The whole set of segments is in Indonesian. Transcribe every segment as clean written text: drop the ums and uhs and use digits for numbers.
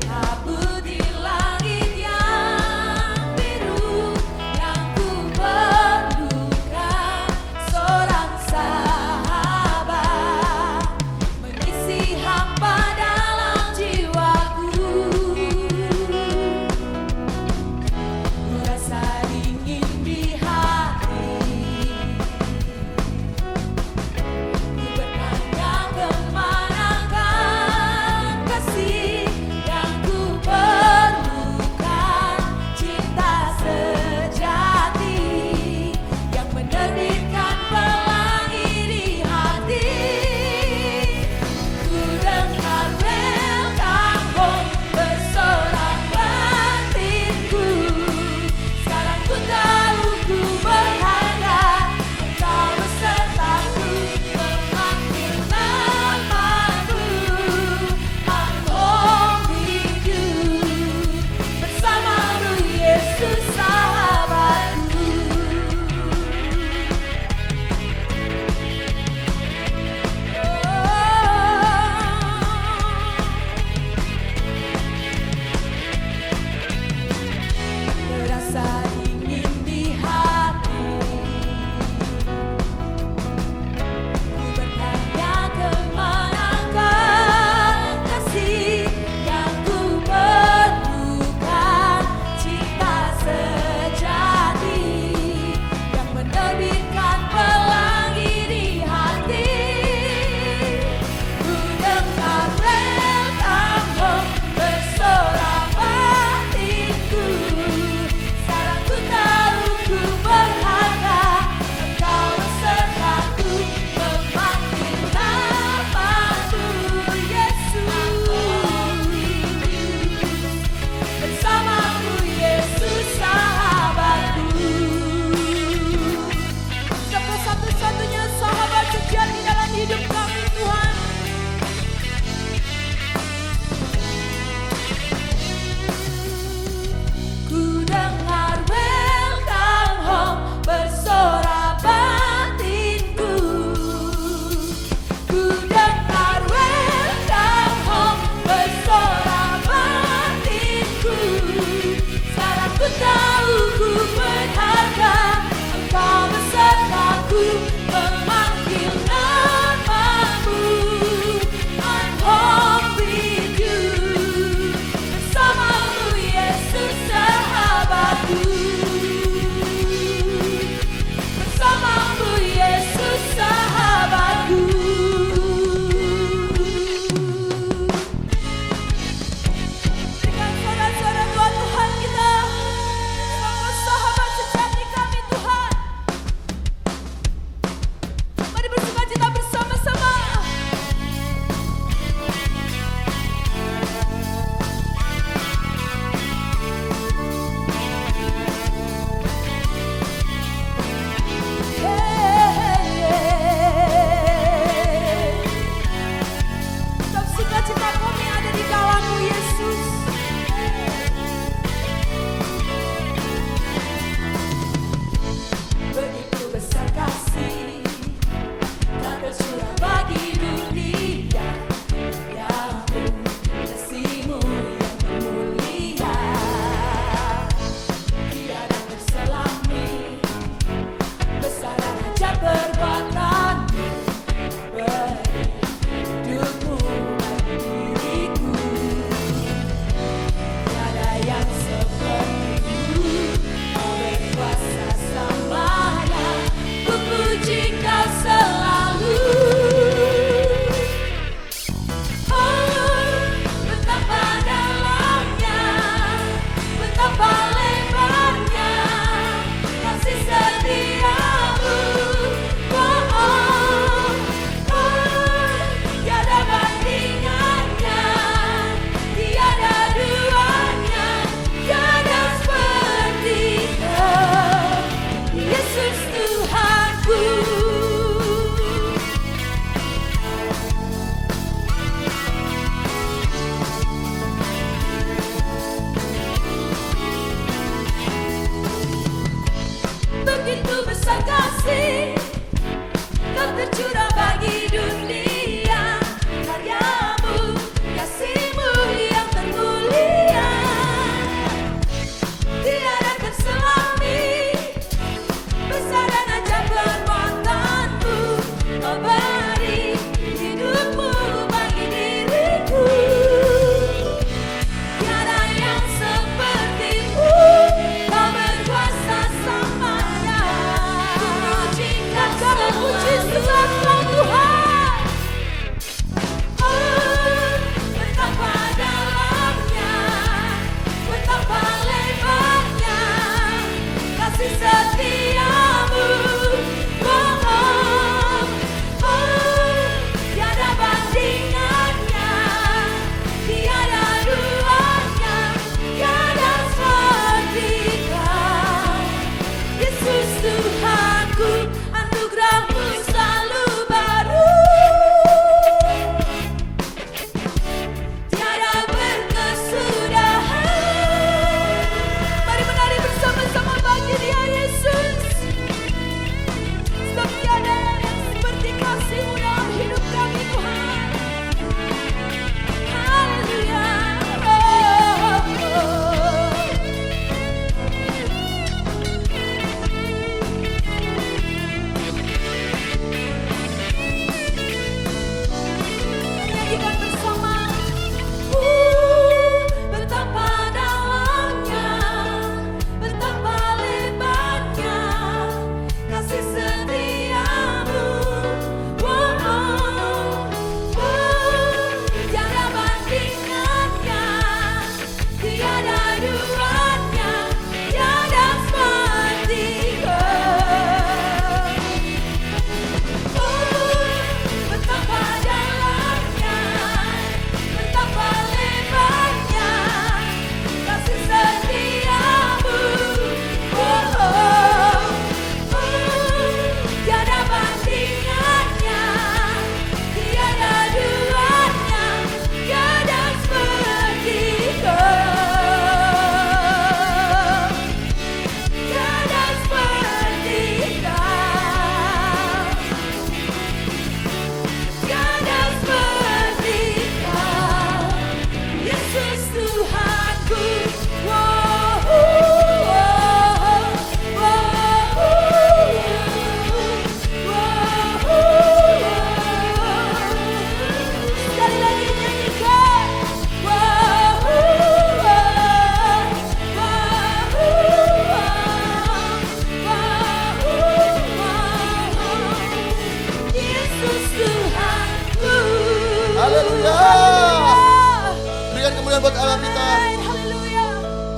berkabut di langit yang biru, yang ku perlukan seorang sahabat mengisi hampa dalam jiwaku. Ku rasa dingin di hati, ku bertanya kemanakah kasih yang ku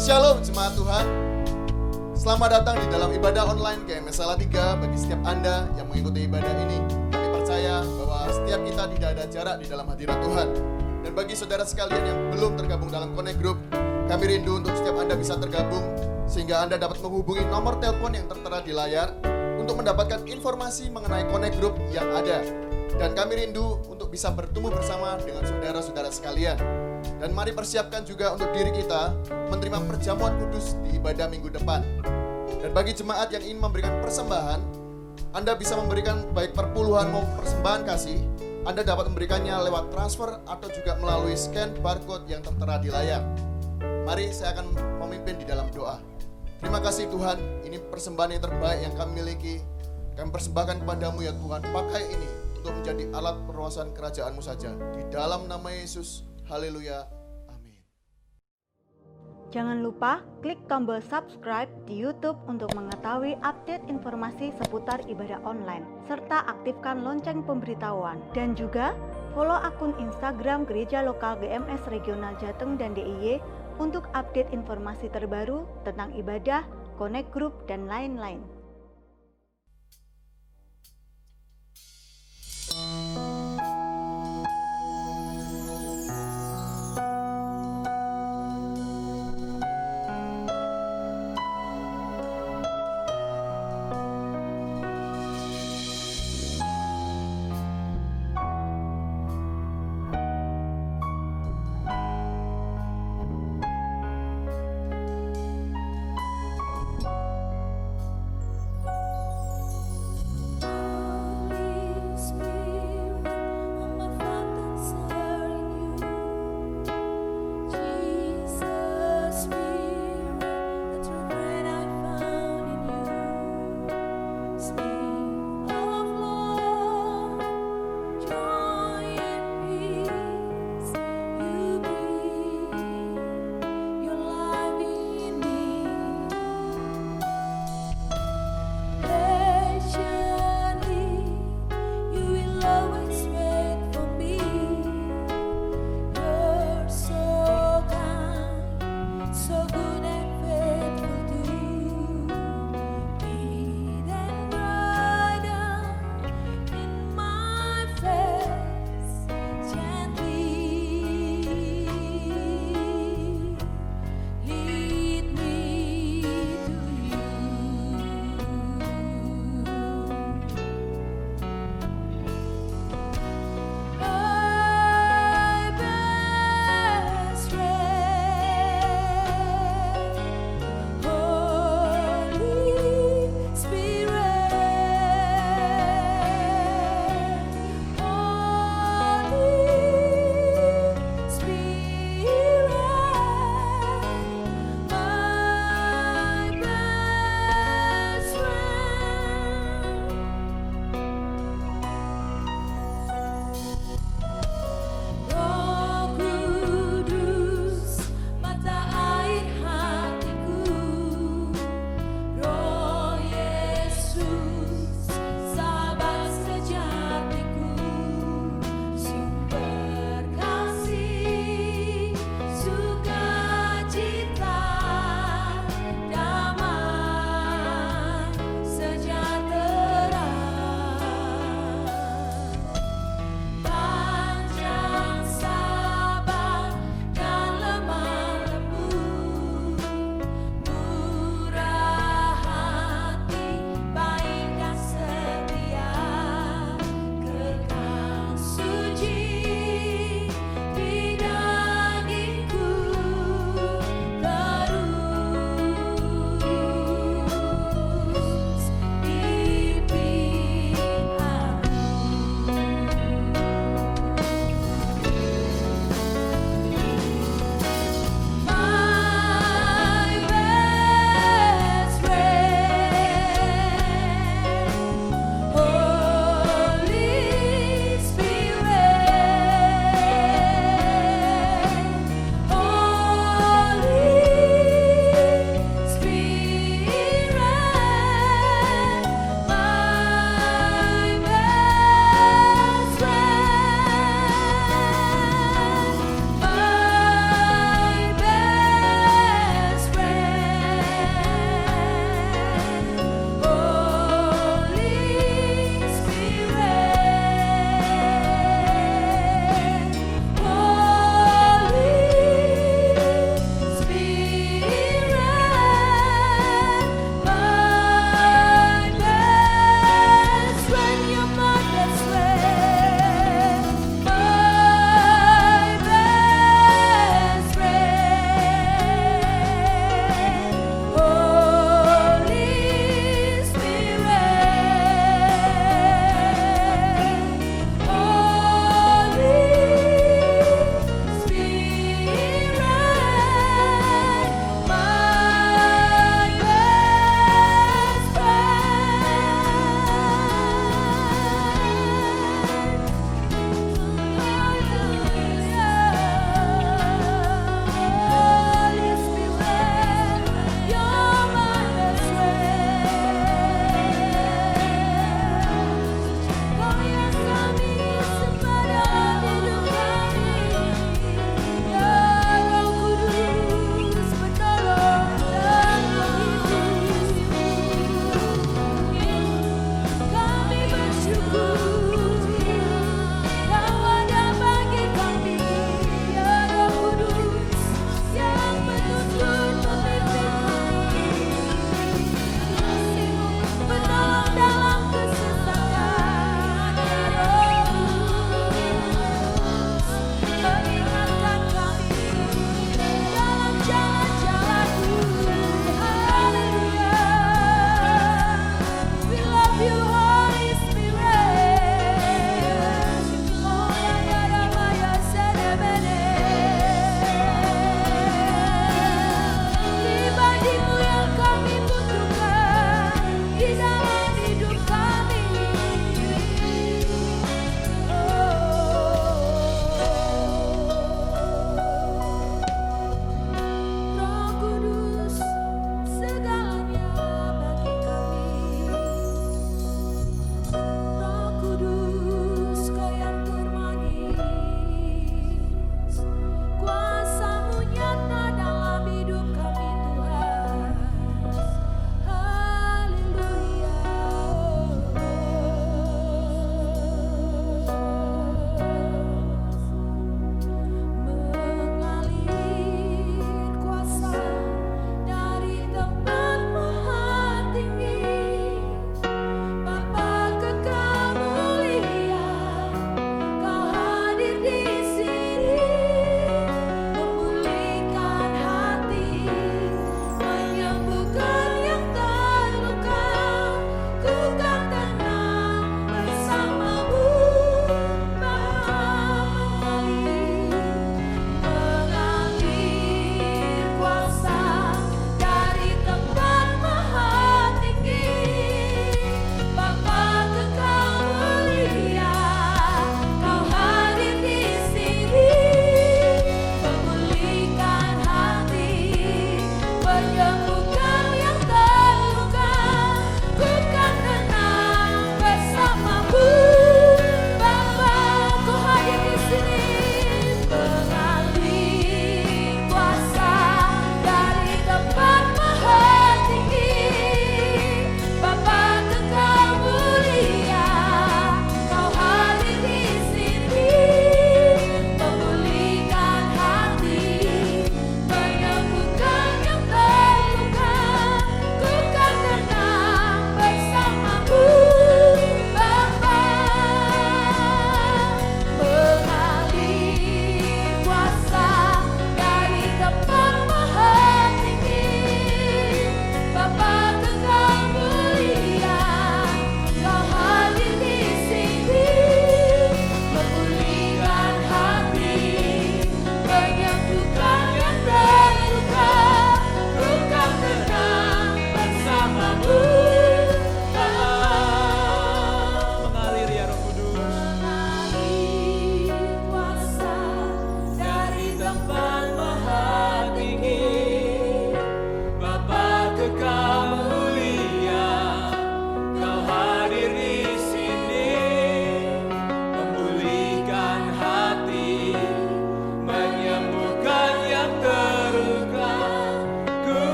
Shalom jemaat Tuhan. Selamat datang di dalam ibadah online GMS Salatiga bagi setiap Anda yang mengikuti ibadah ini. Kami percaya bahwa setiap kita tidak ada jarak di dalam hadirat Tuhan. Dan bagi saudara sekalian yang belum tergabung dalam Connect Group, kami rindu untuk setiap Anda bisa tergabung sehingga Anda dapat menghubungi nomor telepon yang tertera di layar untuk mendapatkan informasi mengenai Connect Group yang ada. Dan kami rindu untuk bisa bertemu bersama dengan saudara-saudara sekalian. Dan mari persiapkan juga untuk diri kita menerima perjamuan kudus di ibadah minggu depan. Dan bagi jemaat yang ingin memberikan persembahan, Anda bisa memberikan baik perpuluhan maupun persembahan kasih. Anda dapat memberikannya lewat transfer atau juga melalui scan barcode yang tertera di layar. Mari saya akan memimpin di dalam doa. Terima kasih Tuhan, ini persembahan yang terbaik yang kami miliki. Kami persembahkan kepadamu ya Tuhan, pakai ini untuk menjadi alat perluasan kerajaan-Mu saja. Di dalam nama Yesus, haleluya, amin. Jangan lupa klik tombol subscribe di YouTube untuk mengetahui update informasi seputar ibadah online, serta aktifkan lonceng pemberitahuan. Dan juga follow akun Instagram Gereja Lokal GMS Regional Jateng dan DIY untuk update informasi terbaru tentang ibadah, Connect Group, dan lain-lain.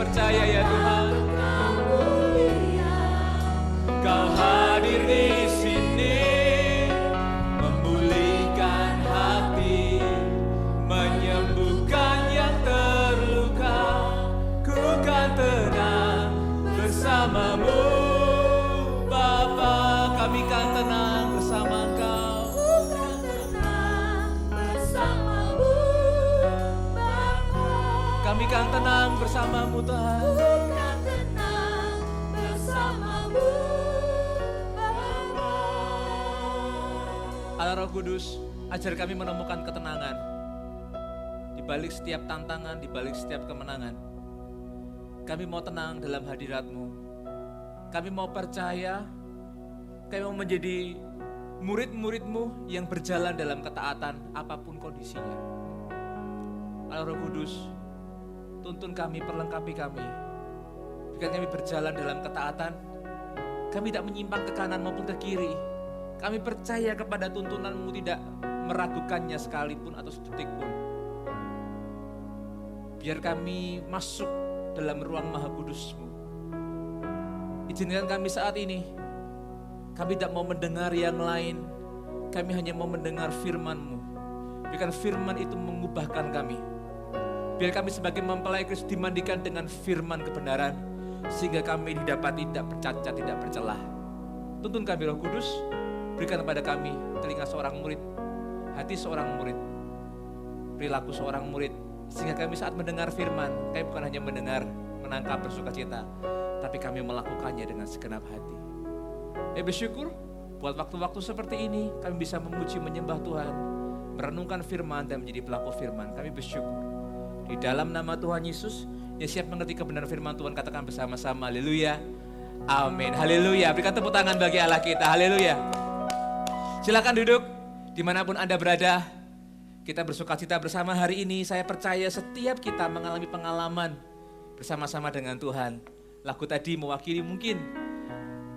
percaya ya Tuhan. Kau mulia, Kau hadir di sini, memulihkan hati, menyembuhkan yang terluka. Ku kan tenang bersamamu, Bapa. Kami kan tenang bersama Engkau. bukan tenang bersamamu, Bapa. Kami kan tenang bersamamu Tuhan. Bukan tenang bersamamu, Bapa. Allah Roh Kudus, ajar kami menemukan ketenangan di balik setiap tantangan, di balik setiap kemenangan. Kami mau tenang dalam hadirat-Mu. Kami mau percaya, kami mau menjadi murid-murid-Mu yang berjalan dalam ketaatan apapun kondisinya. Allah Roh Kudus, tuntun kami, perlengkapi kami. Biarkan kami berjalan dalam ketaatan. Kami tidak menyimpang ke kanan maupun ke kiri. Kami percaya kepada tuntunan-Mu, tidak meragukannya sekalipun atau sedetik pun. Biar kami masuk dalam ruang Maha Kudus-Mu. Izinkan kami saat ini, kami tidak mau mendengar yang lain, kami hanya mau mendengar firman-Mu. Biarkan firman itu mengubahkan kami. Biar kami sebagai mempelai Kristus dimandikan dengan firman kebenaran, sehingga kami didapati tidak bercacat, tidak bercelah. Tuntun kami Roh Kudus, berikan kepada kami telinga seorang murid, hati seorang murid, perilaku seorang murid, sehingga kami saat mendengar firman, kami bukan hanya mendengar, menangkap, bersukacita, tapi kami melakukannya dengan segenap hati. Bersyukur buat waktu-waktu seperti ini, kami bisa memuji, menyembah Tuhan, merenungkan firman dan menjadi pelaku firman. Kami bersyukur. Di dalam nama Tuhan Yesus, yang siap mengerti kebenaran firman Tuhan, katakan bersama-sama, haleluya, amin, haleluya. Berikan tepuk tangan bagi Allah kita, haleluya. Silakan duduk, dimanapun Anda berada. Kita bersukacita bersama hari ini. Saya percaya setiap kita mengalami pengalaman bersama-sama dengan Tuhan. Lagu tadi mewakili mungkin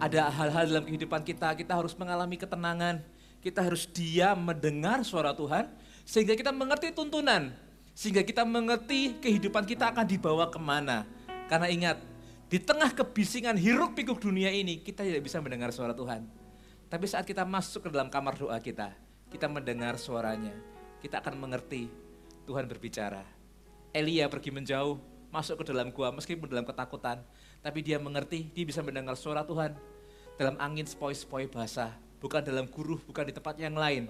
ada hal-hal dalam kehidupan kita harus mengalami ketenangan. Kita harus diam mendengar suara Tuhan, sehingga kita mengerti tuntunan. Sehingga kita mengerti kehidupan kita akan dibawa kemana. Karena ingat, di tengah kebisingan hiruk pikuk dunia ini, kita tidak bisa mendengar suara Tuhan. Tapi saat kita masuk ke dalam kamar doa kita mendengar suaranya. Kita akan mengerti Tuhan berbicara. Elia pergi menjauh, masuk ke dalam gua meskipun dalam ketakutan. Tapi dia mengerti, dia bisa mendengar suara Tuhan. Dalam angin sepoi-sepoi basah, bukan dalam guruh, bukan di tempat yang lain.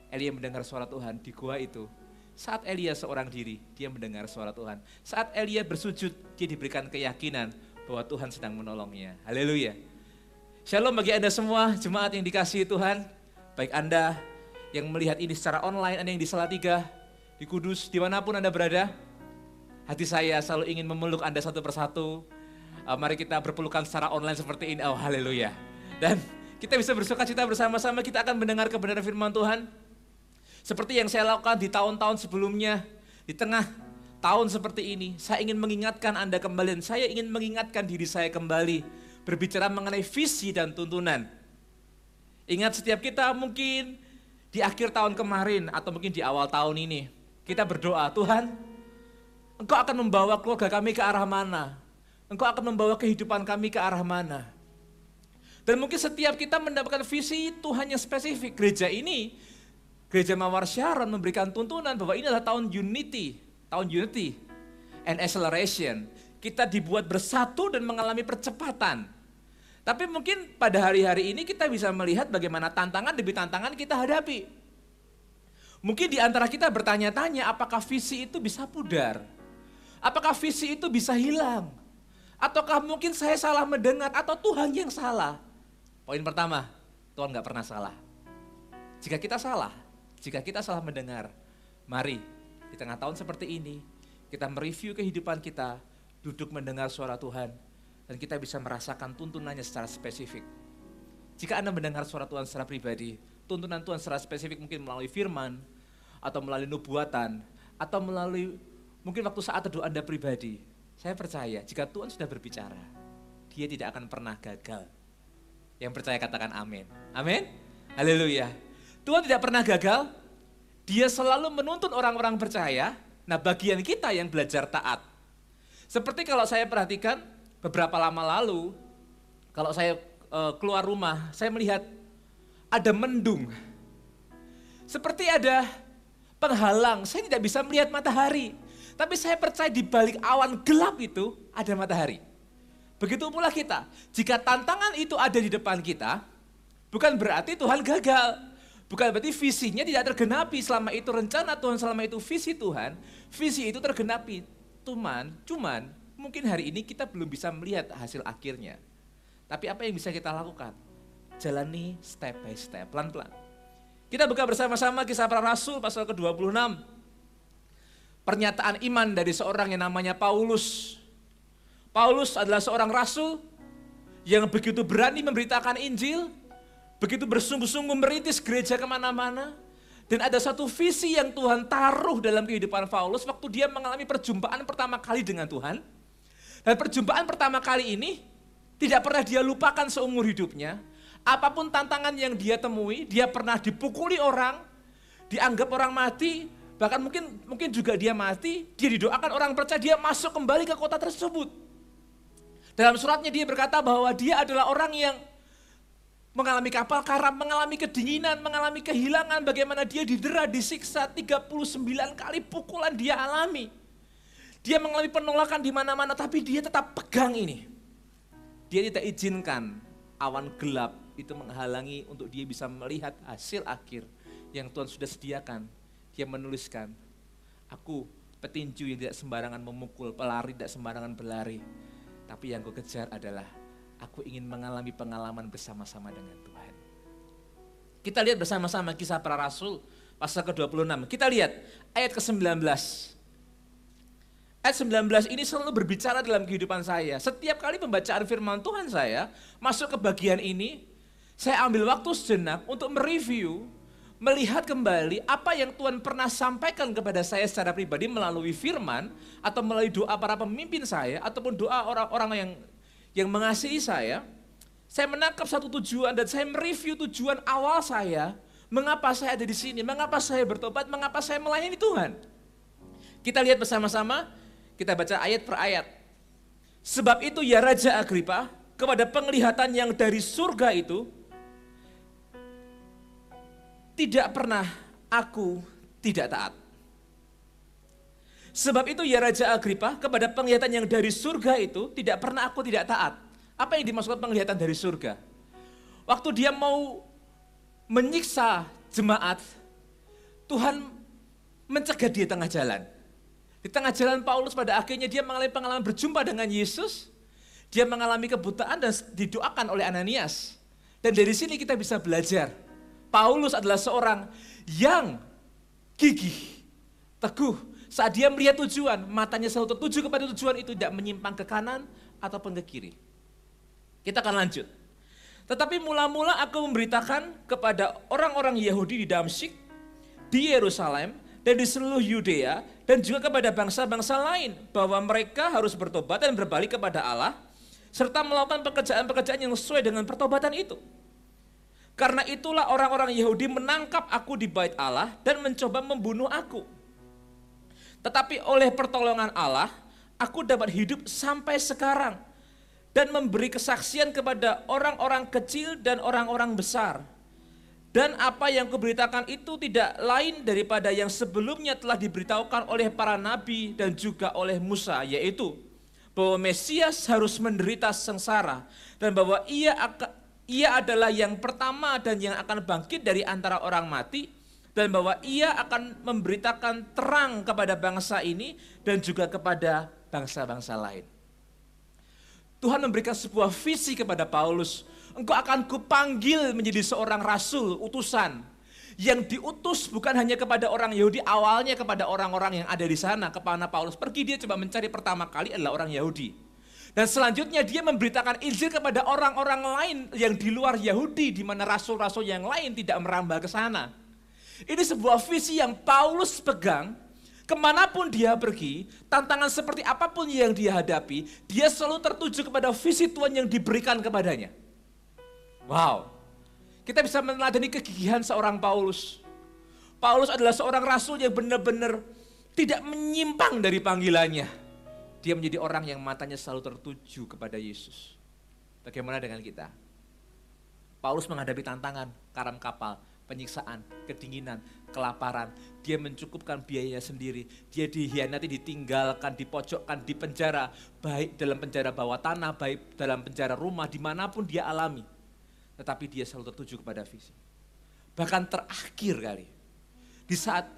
Elia mendengar suara Tuhan di gua itu. Saat Elia seorang diri, dia mendengar suara Tuhan. Saat Elia bersujud, dia diberikan keyakinan bahwa Tuhan sedang menolongnya. Haleluya. Shalom bagi Anda semua, jemaat yang dikasihi Tuhan. Baik Anda yang melihat ini secara online, Anda yang di Salatiga, di Kudus, dimanapun Anda berada. Hati saya selalu ingin memeluk Anda satu persatu. Mari kita berpelukan secara online seperti ini. Oh haleluya. Dan kita bisa bersukacita bersama-sama, kita akan mendengar kebenaran firman Tuhan. Seperti yang saya lakukan di tahun-tahun sebelumnya, di tengah tahun seperti ini, saya ingin mengingatkan Anda kembali, dan saya ingin mengingatkan diri saya kembali, berbicara mengenai visi dan tuntunan. Ingat setiap kita mungkin di akhir tahun kemarin, atau mungkin di awal tahun ini, kita berdoa, Tuhan, Engkau akan membawa keluarga kami ke arah mana? Engkau akan membawa kehidupan kami ke arah mana? Dan mungkin setiap kita mendapatkan visi Tuhan yang spesifik. Gereja ini, Gereja Mawar Sharon memberikan tuntunan bahwa ini adalah tahun unity and acceleration. Kita dibuat bersatu dan mengalami percepatan. Tapi mungkin pada hari-hari ini kita bisa melihat bagaimana tantangan demi tantangan kita hadapi. Mungkin di antara kita bertanya-tanya apakah visi itu bisa pudar? Apakah visi itu bisa hilang? Ataukah mungkin saya salah mendengar atau Tuhan yang salah? Poin pertama, Tuhan gak pernah salah. Jika kita salah mendengar, mari di tengah tahun seperti ini, kita mereview kehidupan kita, duduk mendengar suara Tuhan, dan kita bisa merasakan tuntunannya secara spesifik. Jika Anda mendengar suara Tuhan secara pribadi, tuntunan Tuhan secara spesifik mungkin melalui firman, atau melalui nubuatan, atau melalui mungkin waktu saat teduh Anda pribadi. Saya percaya jika Tuhan sudah berbicara, Dia tidak akan pernah gagal. Yang percaya katakan amin. Amin. Haleluya. Tuhan tidak pernah gagal. Dia selalu menuntun orang-orang percaya. Nah, bagian kita yang belajar taat. Seperti kalau saya perhatikan beberapa lama lalu, kalau saya keluar rumah, saya melihat ada mendung. Seperti ada penghalang, saya tidak bisa melihat matahari. Tapi saya percaya di balik awan gelap itu ada matahari. Begitu pula kita, jika tantangan itu ada di depan kita, bukan berarti Tuhan gagal. Bukan berarti visinya tidak tergenapi. Selama itu rencana Tuhan, selama itu visi Tuhan, visi itu tergenapi. Cuman mungkin hari ini kita belum bisa melihat hasil akhirnya. Tapi apa yang bisa kita lakukan? Jalani step by step, pelan-pelan. Kita buka bersama-sama Kisah Para Rasul pasal ke-26. Pernyataan iman dari seorang yang namanya Paulus. Paulus adalah seorang rasul yang begitu berani memberitakan Injil, begitu bersungguh-sungguh merintis gereja kemana-mana. Dan ada satu visi yang Tuhan taruh dalam kehidupan Paulus waktu dia mengalami perjumpaan pertama kali dengan Tuhan. Dan perjumpaan pertama kali ini tidak pernah dia lupakan seumur hidupnya. Apapun tantangan yang dia temui, dia pernah dipukuli orang, dianggap orang mati, bahkan mungkin juga dia mati, dia didoakan orang percaya, dia masuk kembali ke kota tersebut. Dalam suratnya dia berkata bahwa dia adalah orang yang mengalami kapal karam, mengalami kedinginan, mengalami kehilangan, bagaimana dia didera, disiksa, 39 kali pukulan dia alami. Dia mengalami penolakan di mana-mana, tapi dia tetap pegang ini. Dia tidak izinkan awan gelap itu menghalangi untuk dia bisa melihat hasil akhir yang Tuhan sudah sediakan. Dia menuliskan, aku petinju yang tidak sembarangan memukul, pelari tidak sembarangan berlari. Tapi yang ku kejar adalah, aku ingin mengalami pengalaman bersama-sama dengan Tuhan. Kita lihat bersama-sama Kisah Para Rasul, pasal ke-26. Kita lihat ayat ke-19. Ayat 19 ini selalu berbicara dalam kehidupan saya. Setiap kali pembacaan firman Tuhan saya masuk ke bagian ini, saya ambil waktu sejenak untuk mereview, melihat kembali apa yang Tuhan pernah sampaikan kepada saya secara pribadi melalui firman, atau melalui doa para pemimpin saya, ataupun doa orang-orang yang mengasihi saya. Saya menangkap satu tujuan dan saya mereview tujuan awal saya, mengapa saya ada di sini, mengapa saya bertobat, mengapa saya melayani Tuhan. Kita lihat bersama-sama. Kita baca ayat per ayat. Sebab itu ya Raja Agripa, kepada penglihatan yang dari surga itu, tidak pernah aku tidak taat. Sebab itu ya Raja Agripa, kepada penglihatan yang dari surga itu, tidak pernah aku tidak taat. Apa yang dimaksud penglihatan dari surga? Waktu dia mau menyiksa jemaat, Tuhan mencegah dia tengah jalan. Di tengah jalan Paulus pada akhirnya dia mengalami pengalaman berjumpa dengan Yesus. Dia mengalami kebutaan dan didoakan oleh Ananias. Dan dari sini kita bisa belajar. Paulus adalah seorang yang gigih, teguh. Saat dia melihat tujuan, matanya selalu tertuju kepada tujuan itu, tidak menyimpang ke kanan ataupun ke kiri. Kita akan lanjut. Tetapi mula-mula aku memberitakan kepada orang-orang Yahudi di Damsyik, di Yerusalem, dan di seluruh Yudea, dan juga kepada bangsa-bangsa lain, bahwa mereka harus bertobat dan berbalik kepada Allah, serta melakukan pekerjaan-pekerjaan yang sesuai dengan pertobatan itu. Karena itulah orang-orang Yahudi menangkap aku di bait Allah dan mencoba membunuh aku. Tetapi oleh pertolongan Allah, aku dapat hidup sampai sekarang, dan memberi kesaksian kepada orang-orang kecil dan orang-orang besar. Dan apa yang kuberitakan itu tidak lain daripada yang sebelumnya telah diberitahukan oleh para nabi dan juga oleh Musa, yaitu bahwa Mesias harus menderita sengsara dan bahwa ia adalah yang pertama dan yang akan bangkit dari antara orang mati, dan bahwa ia akan memberitakan terang kepada bangsa ini dan juga kepada bangsa-bangsa lain. Tuhan memberikan sebuah visi kepada Paulus. Engkau akan kupanggil menjadi seorang rasul, utusan. Yang diutus bukan hanya kepada orang Yahudi, awalnya kepada orang-orang yang ada di sana. Kemana Paulus pergi, dia coba mencari pertama kali adalah orang Yahudi. Dan selanjutnya dia memberitakan Injil kepada orang-orang lain yang di luar Yahudi, di mana rasul-rasul yang lain tidak merambah ke sana. Ini sebuah visi yang Paulus pegang. Kemanapun dia pergi, tantangan seperti apapun yang dia hadapi, dia selalu tertuju kepada visi Tuhan yang diberikan kepadanya. Wow, kita bisa meneladani kegigihan seorang Paulus. Paulus adalah seorang rasul yang benar-benar tidak menyimpang dari panggilannya. Dia menjadi orang yang matanya selalu tertuju kepada Yesus. Bagaimana dengan kita? Paulus menghadapi tantangan, karam kapal, penyiksaan, kedinginan, kelaparan. Dia mencukupkan biayanya sendiri. Dia dihianati, ditinggalkan, dipojokkan, di penjara. Baik dalam penjara bawah tanah, baik dalam penjara rumah, dimanapun dia alami. Tetapi dia selalu tertuju kepada visi. Bahkan terakhir kali, di saat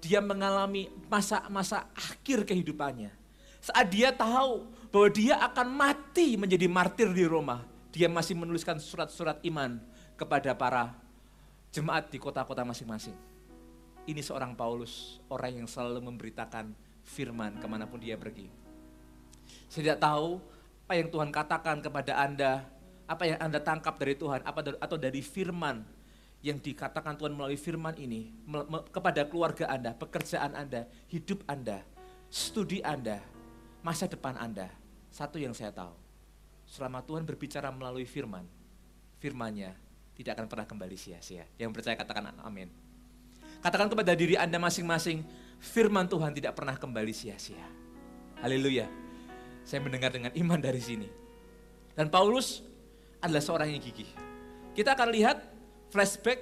dia mengalami masa-masa akhir kehidupannya, saat dia tahu bahwa dia akan mati menjadi martir di Roma, dia masih menuliskan surat-surat iman kepada para jemaat di kota-kota masing-masing. Ini seorang Paulus, orang yang selalu memberitakan firman kemanapun dia pergi. Saya tidak tahu apa yang Tuhan katakan kepada Anda, apa yang Anda tangkap dari Tuhan, atau dari firman yang dikatakan Tuhan melalui firman ini kepada keluarga Anda, pekerjaan Anda, hidup Anda, studi Anda, masa depan Anda. Satu yang saya tahu, selama Tuhan berbicara melalui firman, firman-Nya tidak akan pernah kembali sia-sia. Yang percaya katakan amin. Katakan kepada diri Anda masing-masing, firman Tuhan tidak pernah kembali sia-sia. Haleluya. Saya mendengar dengan iman dari sini. Dan Paulus adalah seorang yang gigih. Kita akan lihat flashback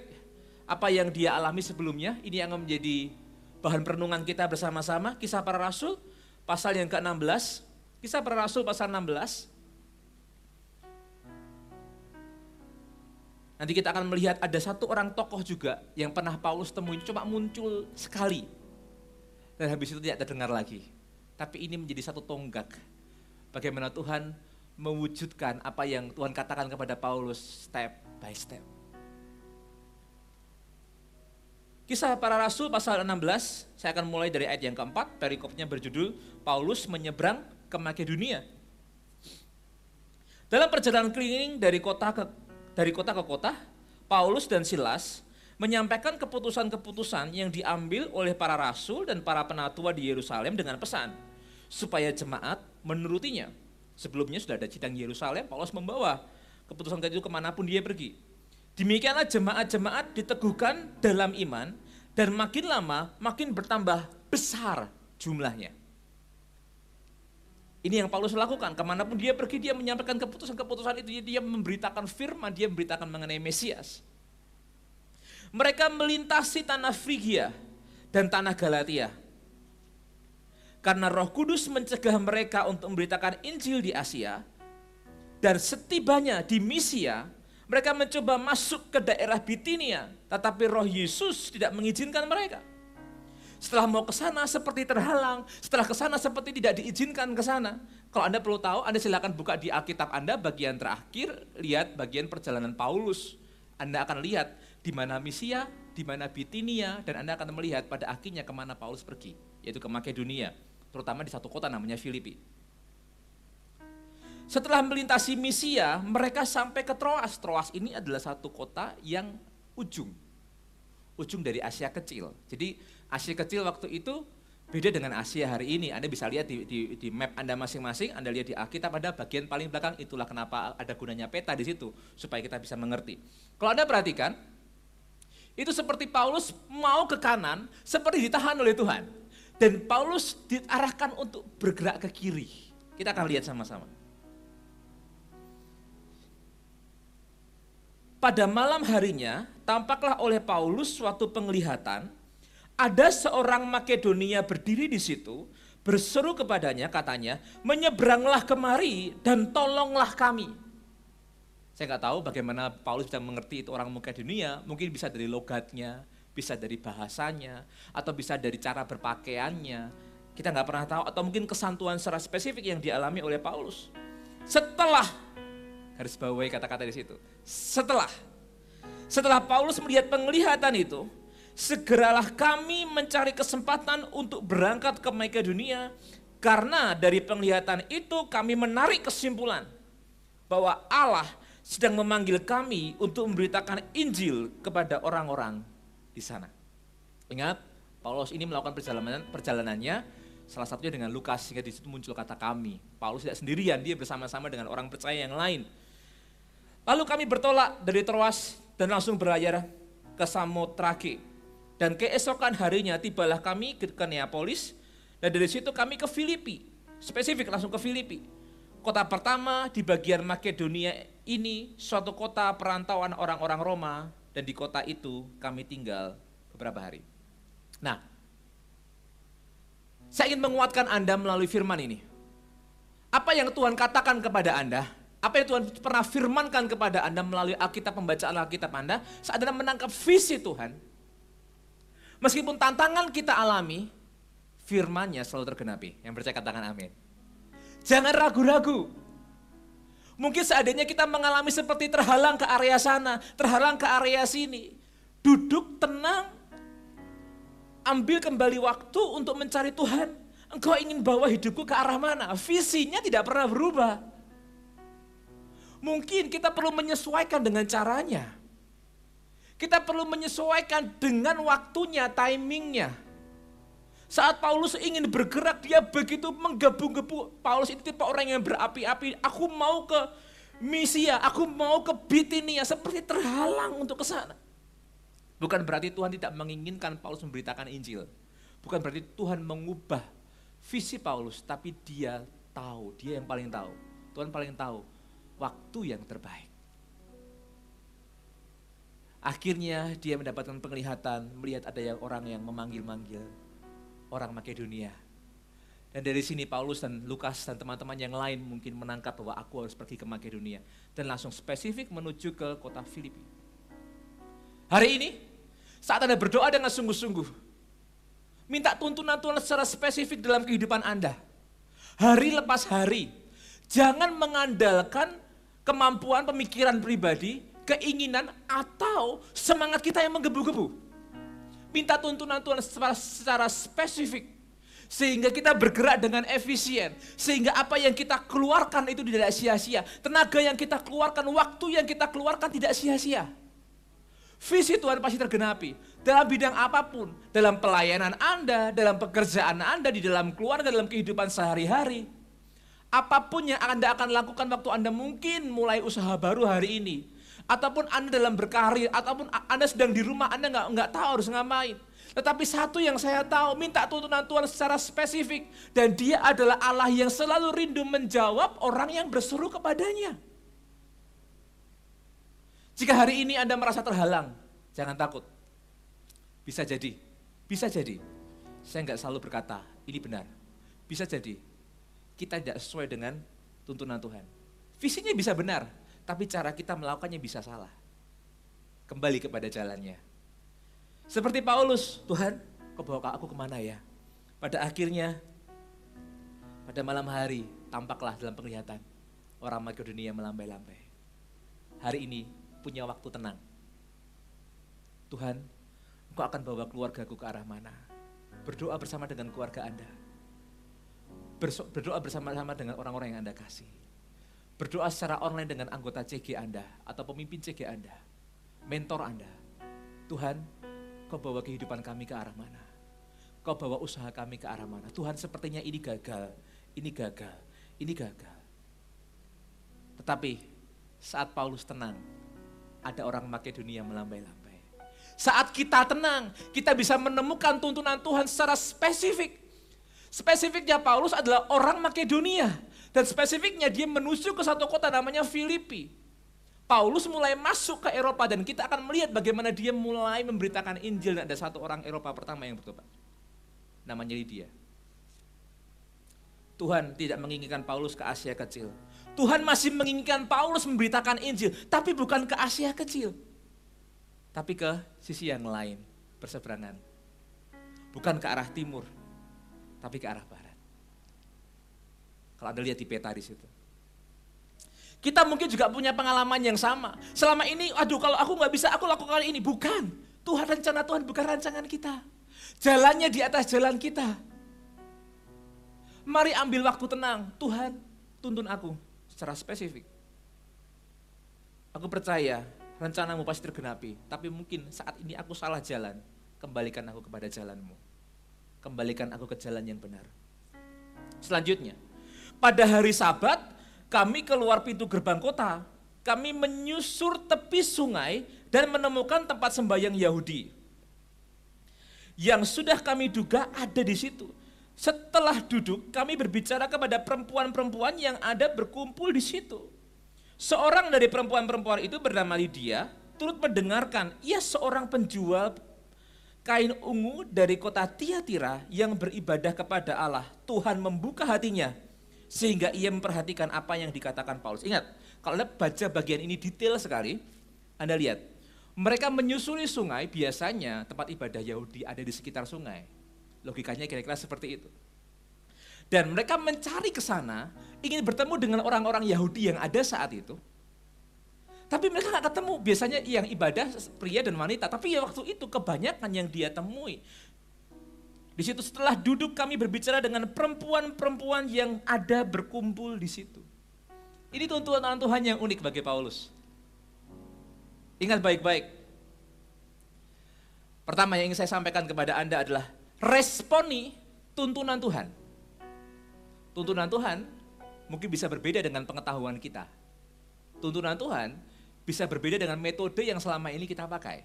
apa yang dia alami sebelumnya. Ini yang menjadi bahan perenungan kita bersama-sama. Kisah Para Rasul pasal yang ke-16. Kisah Para Rasul pasal 16. Nanti kita akan melihat ada satu orang tokoh juga yang pernah Paulus temuin, cuma muncul sekali. Dan habis itu tidak terdengar lagi. Tapi ini menjadi satu tonggak. Bagaimana Tuhan mewujudkan apa yang Tuhan katakan kepada Paulus step by step. Kisah Para Rasul pasal 16, saya akan mulai dari ayat yang keempat, perikopnya berjudul Paulus menyeberang ke Makedonia. Dalam perjalanan keliling dari kota ke kota, Paulus dan Silas menyampaikan keputusan-keputusan yang diambil oleh para rasul dan para penatua di Yerusalem dengan pesan, supaya jemaat menurutinya. Sebelumnya sudah ada sidang Yerusalem, Paulus membawa keputusan itu kemanapun dia pergi. Demikianlah jemaat-jemaat diteguhkan dalam iman dan makin lama makin bertambah besar jumlahnya. Ini yang Paulus lakukan, kemanapun dia pergi dia menyampaikan keputusan-keputusan itu, dia memberitakan firman, dia memberitakan mengenai Mesias. Mereka melintasi tanah Frigia dan tanah Galatia. Karena Roh Kudus mencegah mereka untuk memberitakan Injil di Asia, dan setibanya di Misia, mereka mencoba masuk ke daerah Bitinia, tetapi Roh Yesus tidak mengizinkan mereka. Setelah mau ke sana seperti terhalang, setelah ke sana seperti tidak diizinkan ke sana. Kalau Anda perlu tahu, Anda silakan buka di Alkitab Anda bagian terakhir, lihat bagian perjalanan Paulus. Anda akan lihat di mana Misia, di mana Bitinia, dan Anda akan melihat pada akhirnya kemana Paulus pergi, yaitu ke Makedonia, terutama di satu kota namanya Filipi. Setelah melintasi Misia, mereka sampai ke Troas. Troas ini adalah satu kota yang ujung dari Asia Kecil. Jadi Asia Kecil waktu itu beda dengan Asia hari ini. Anda bisa lihat di map Anda masing-masing, Anda lihat di Alkitab ada bagian paling belakang, itulah kenapa ada gunanya peta di situ, supaya kita bisa mengerti. Kalau Anda perhatikan, itu seperti Paulus mau ke kanan, seperti ditahan oleh Tuhan. Dan Paulus diarahkan untuk bergerak ke kiri. Kita akan lihat sama-sama. Pada malam harinya, tampaklah oleh Paulus suatu penglihatan, ada seorang Makedonia berdiri di situ, berseru kepadanya, katanya, menyeberanglah kemari dan tolonglah kami. Saya nggak tahu bagaimana Paulus bisa mengerti itu orang Makedonia, mungkin bisa dari logatnya, bisa dari bahasanya, atau bisa dari cara berpakaiannya. Kita nggak pernah tahu, atau mungkin kesantuan secara spesifik yang dialami oleh Paulus. Setelah, garis bawahi kata-kata di situ, setelah Paulus melihat penglihatan itu, segeralah kami mencari kesempatan untuk berangkat ke Makedonia, karena dari penglihatan itu kami menarik kesimpulan bahwa Allah sedang memanggil kami untuk memberitakan Injil kepada orang-orang di sana. Ingat, Paulus ini melakukan perjalanannya, salah satunya dengan Lukas, sehingga di situ muncul kata kami. Paulus tidak sendirian, dia bersama-sama dengan orang percaya yang lain. Lalu kami bertolak dari Troas dan langsung berlayar ke Samotrake. Dan keesokan harinya tibalah kami ke Neapolis, dan dari situ kami ke Filipi. Spesifik langsung ke Filipi. Kota pertama di bagian Makedonia ini suatu kota perantauan orang-orang Roma, dan di kota itu kami tinggal beberapa hari. Nah, saya ingin menguatkan Anda melalui firman ini. Apa yang Tuhan katakan kepada Anda, apa yang Tuhan pernah firmankan kepada Anda melalui Alkitab, pembacaan Alkitab Anda, saat Anda menangkap visi Tuhan, meskipun tantangan kita alami, firman-Nya selalu tergenapi. Yang percaya katakan amin. Jangan ragu-ragu. Mungkin seandainya kita mengalami seperti terhalang ke area sana, terhalang ke area sini. Duduk tenang, ambil kembali waktu untuk mencari Tuhan. Engkau ingin bawa hidupku ke arah mana? Visinya tidak pernah berubah. Mungkin kita perlu menyesuaikan dengan caranya. Kita perlu menyesuaikan dengan waktunya, timingnya. Saat Paulus ingin bergerak, dia begitu menggebu-gebu. Paulus itu tipe orang yang berapi-api. Aku mau ke Misia, aku mau ke Bitinia, seperti terhalang untuk ke sana. Bukan berarti Tuhan tidak menginginkan Paulus memberitakan Injil. Bukan berarti Tuhan mengubah visi Paulus, tapi dia tahu, dia yang paling tahu. Tuhan paling tahu waktu yang terbaik. Akhirnya dia mendapatkan penglihatan, melihat ada orang yang memanggil-manggil. Orang Makedonia. Dan dari sini Paulus dan Lukas dan teman-teman yang lain mungkin menangkap bahwa aku harus pergi ke Makedonia. Dan langsung spesifik menuju ke kota Filipi. Hari ini, saat Anda berdoa dengan sungguh-sungguh, minta tuntunan Tuhan secara spesifik dalam kehidupan Anda. Hari lepas hari, jangan mengandalkan kemampuan pemikiran pribadi, keinginan, atau semangat kita yang menggebu-gebu. Minta tuntunan Tuhan secara spesifik, sehingga kita bergerak dengan efisien, sehingga apa yang kita keluarkan itu tidak sia-sia, tenaga yang kita keluarkan, waktu yang kita keluarkan tidak sia-sia. Visi Tuhan pasti tergenapi, dalam bidang apapun, dalam pelayanan Anda, dalam pekerjaan Anda, di dalam keluarga, dalam kehidupan sehari-hari. Apapun yang Anda akan lakukan waktu Anda mungkin mulai usaha baru hari ini, ataupun Anda dalam berkarir, ataupun Anda sedang di rumah, Anda nggak tahu harus ngapain. Tetapi satu yang saya tahu, minta tuntunan Tuhan secara spesifik. Dan dia adalah Allah yang selalu rindu menjawab orang yang berseru kepadanya. Jika hari ini Anda merasa terhalang, jangan takut. Bisa jadi. Saya nggak selalu berkata, ini benar. Bisa jadi, kita tidak sesuai dengan tuntunan Tuhan. Visinya bisa benar, tapi cara kita melakukannya bisa salah. Kembali kepada jalannya. Seperti Paulus, Tuhan, kau bawa aku kemana ya? Pada akhirnya, pada malam hari, tampaklah dalam penglihatan. Orang Makedonia melambai-lambai. Hari ini punya waktu tenang. Tuhan, Engkau akan bawa keluargaku ke arah mana? Berdoa bersama dengan keluarga Anda. Berdoa bersama-sama dengan orang-orang yang Anda kasih. Berdoa secara online dengan anggota CG Anda atau pemimpin CG Anda, mentor Anda. Tuhan, Kau bawa kehidupan kami ke arah mana? Kau bawa usaha kami ke arah mana? Tuhan, sepertinya ini gagal, ini gagal, ini gagal. Tetapi saat Paulus tenang, ada orang Makedonia melambai-lambai. Saat kita tenang, kita bisa menemukan tuntunan Tuhan secara spesifik. Spesifiknya Paulus adalah orang Makedonia. Dan spesifiknya dia menuju ke satu kota namanya Filipi. Paulus mulai masuk ke Eropa dan kita akan melihat bagaimana dia mulai memberitakan Injil. Dan ada satu orang Eropa pertama yang bertobat. Namanya Lydia. Tuhan tidak menginginkan Paulus ke Asia kecil. Tuhan masih menginginkan Paulus memberitakan Injil. Tapi bukan ke Asia kecil. Tapi ke sisi yang lain, berseberangan. Bukan ke arah timur, tapi ke arah barat. Kalau Anda lihat di peta di situ. Kita mungkin juga punya pengalaman yang sama. Selama ini, kalau aku nggak bisa, aku lakukan ini. Bukan. Tuhan, rencana Tuhan bukan rancangan kita. Jalannya di atas jalan kita. Mari ambil waktu tenang. Tuhan, tuntun aku secara spesifik. Aku percaya rencanamu pasti tergenapi. Tapi mungkin saat ini aku salah jalan. Kembalikan aku kepada jalanmu. Kembalikan aku ke jalan yang benar. Selanjutnya, pada hari Sabat, kami keluar pintu gerbang kota. Kami menyusur tepi sungai dan menemukan tempat sembahyang Yahudi. Yang sudah kami duga ada di situ. Setelah duduk, kami berbicara kepada perempuan-perempuan yang ada berkumpul di situ. Seorang dari perempuan-perempuan itu bernama Lydia, turut mendengarkan. Ia seorang penjual kain ungu dari kota Tiatira yang beribadah kepada Allah. Tuhan membuka hatinya sehingga ia memperhatikan apa yang dikatakan Paulus. Ingat, kalau Anda baca bagian ini detail sekali, Anda lihat. Mereka menyusuri sungai, biasanya tempat ibadah Yahudi ada di sekitar sungai. Logikanya kira-kira seperti itu. Dan mereka mencari ke sana, ingin bertemu dengan orang-orang Yahudi yang ada saat itu. Tapi mereka nggak ketemu, biasanya yang ibadah pria dan wanita. Tapi ya waktu itu kebanyakan yang dia temui. Di situ setelah duduk kami berbicara dengan perempuan-perempuan yang ada berkumpul di situ. Ini tuntunan Tuhan yang unik bagi Paulus. Ingat baik-baik. Pertama yang ingin saya sampaikan kepada Anda adalah responi tuntunan Tuhan. Tuntunan Tuhan mungkin bisa berbeda dengan pengetahuan kita. Tuntunan Tuhan bisa berbeda dengan metode yang selama ini kita pakai.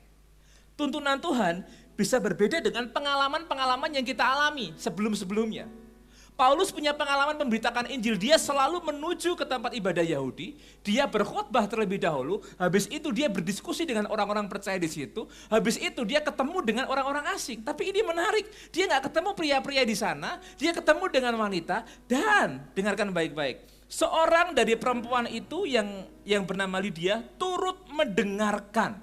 Tuntunan Tuhan bisa berbeda dengan pengalaman-pengalaman yang kita alami sebelum-sebelumnya. Paulus punya pengalaman memberitakan Injil, dia selalu menuju ke tempat ibadah Yahudi, dia berkhotbah terlebih dahulu, habis itu dia berdiskusi dengan orang-orang percaya di situ, habis itu dia ketemu dengan orang-orang asing. Tapi ini menarik, dia nggak ketemu pria-pria di sana, dia ketemu dengan wanita, dan dengarkan baik-baik, seorang dari perempuan itu yang bernama Lydia turut mendengarkan.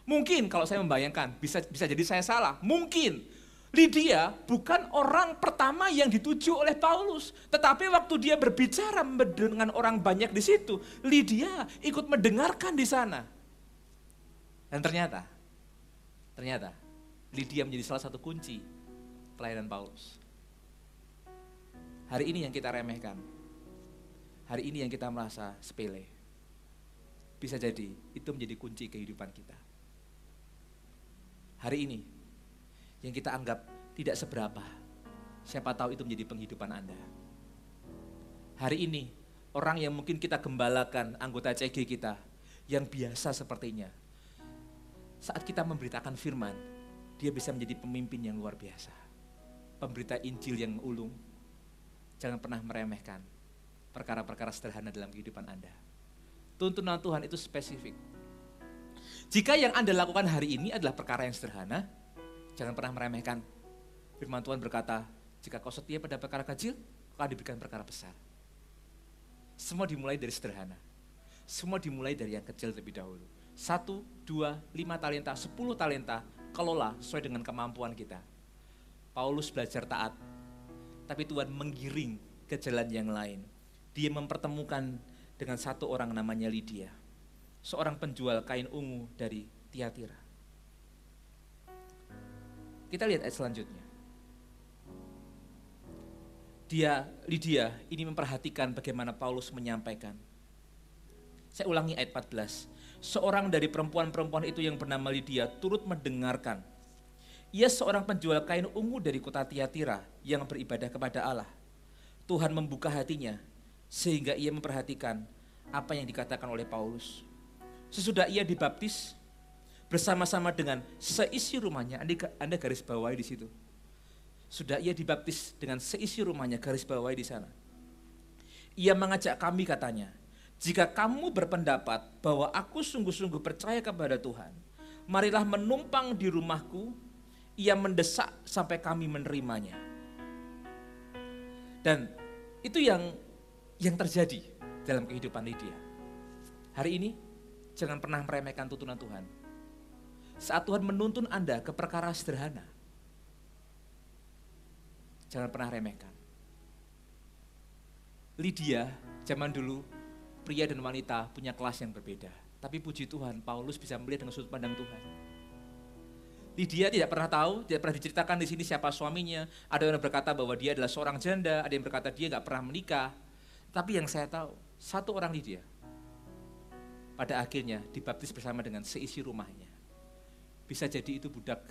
Mungkin kalau saya membayangkan, bisa jadi saya salah, mungkin Lydia bukan orang pertama yang dituju oleh Paulus, tetapi waktu dia berbicara dengan orang banyak di situ, Lydia ikut mendengarkan di sana. Dan ternyata Lydia menjadi salah satu kunci pelayanan Paulus. Hari ini yang kita remehkan, hari ini yang kita merasa sepele, bisa jadi itu menjadi kunci kehidupan kita. Hari ini yang kita anggap tidak seberapa, siapa tahu itu menjadi penghidupan Anda. Hari ini, orang yang mungkin kita gembalakan, anggota CG kita, yang biasa sepertinya, saat kita memberitakan firman, dia bisa menjadi pemimpin yang luar biasa. Pemberita Injil yang ulung, jangan pernah meremehkan perkara-perkara sederhana dalam kehidupan Anda. Tuntunan Tuhan itu spesifik. Jika yang Anda lakukan hari ini adalah perkara yang sederhana, jangan pernah meremehkan. Firman Tuhan berkata, jika kau setia pada perkara kecil, kau akan diberikan perkara besar. Semua dimulai dari sederhana. Semua dimulai dari yang kecil terlebih dahulu. 1, 2, 5 talenta, 10 talenta, kelola sesuai dengan kemampuan kita. Paulus belajar taat, tapi Tuhan menggiring ke jalan yang lain. Dia mempertemukan dengan satu orang namanya Lydia, seorang penjual kain ungu dari Tiatira. Kita lihat ayat selanjutnya. Lydia ini memperhatikan bagaimana Paulus menyampaikan. Saya ulangi ayat 14. Seorang dari perempuan-perempuan itu yang bernama Lydia turut mendengarkan. Ia seorang penjual kain ungu dari kota Tiatira yang beribadah kepada Allah. Tuhan membuka hatinya sehingga ia memperhatikan apa yang dikatakan oleh Paulus. Sesudah ia dibaptis, bersama-sama dengan seisi rumahnya, Anda garis bawahi di situ. Sudah ia dibaptis dengan seisi rumahnya, garis bawahi di sana. Ia mengajak kami katanya, jika kamu berpendapat bahwa aku sungguh-sungguh percaya kepada Tuhan, marilah menumpang di rumahku. Ia mendesak sampai kami menerimanya. Dan itu yang terjadi dalam kehidupan Lydia. Hari ini jangan pernah meremehkan tuntunan Tuhan. Saat Tuhan menuntun Anda ke perkara sederhana, jangan pernah remehkan. Lydia, zaman dulu, pria dan wanita punya kelas yang berbeda. Tapi puji Tuhan, Paulus bisa melihat dengan sudut pandang Tuhan. Lydia tidak pernah tahu, tidak pernah diceritakan di sini siapa suaminya. Ada yang berkata bahwa dia adalah seorang janda, ada yang berkata dia nggak pernah menikah. Tapi yang saya tahu, satu orang Lydia, pada akhirnya dibaptis bersama dengan seisi rumahnya. Bisa jadi itu budak,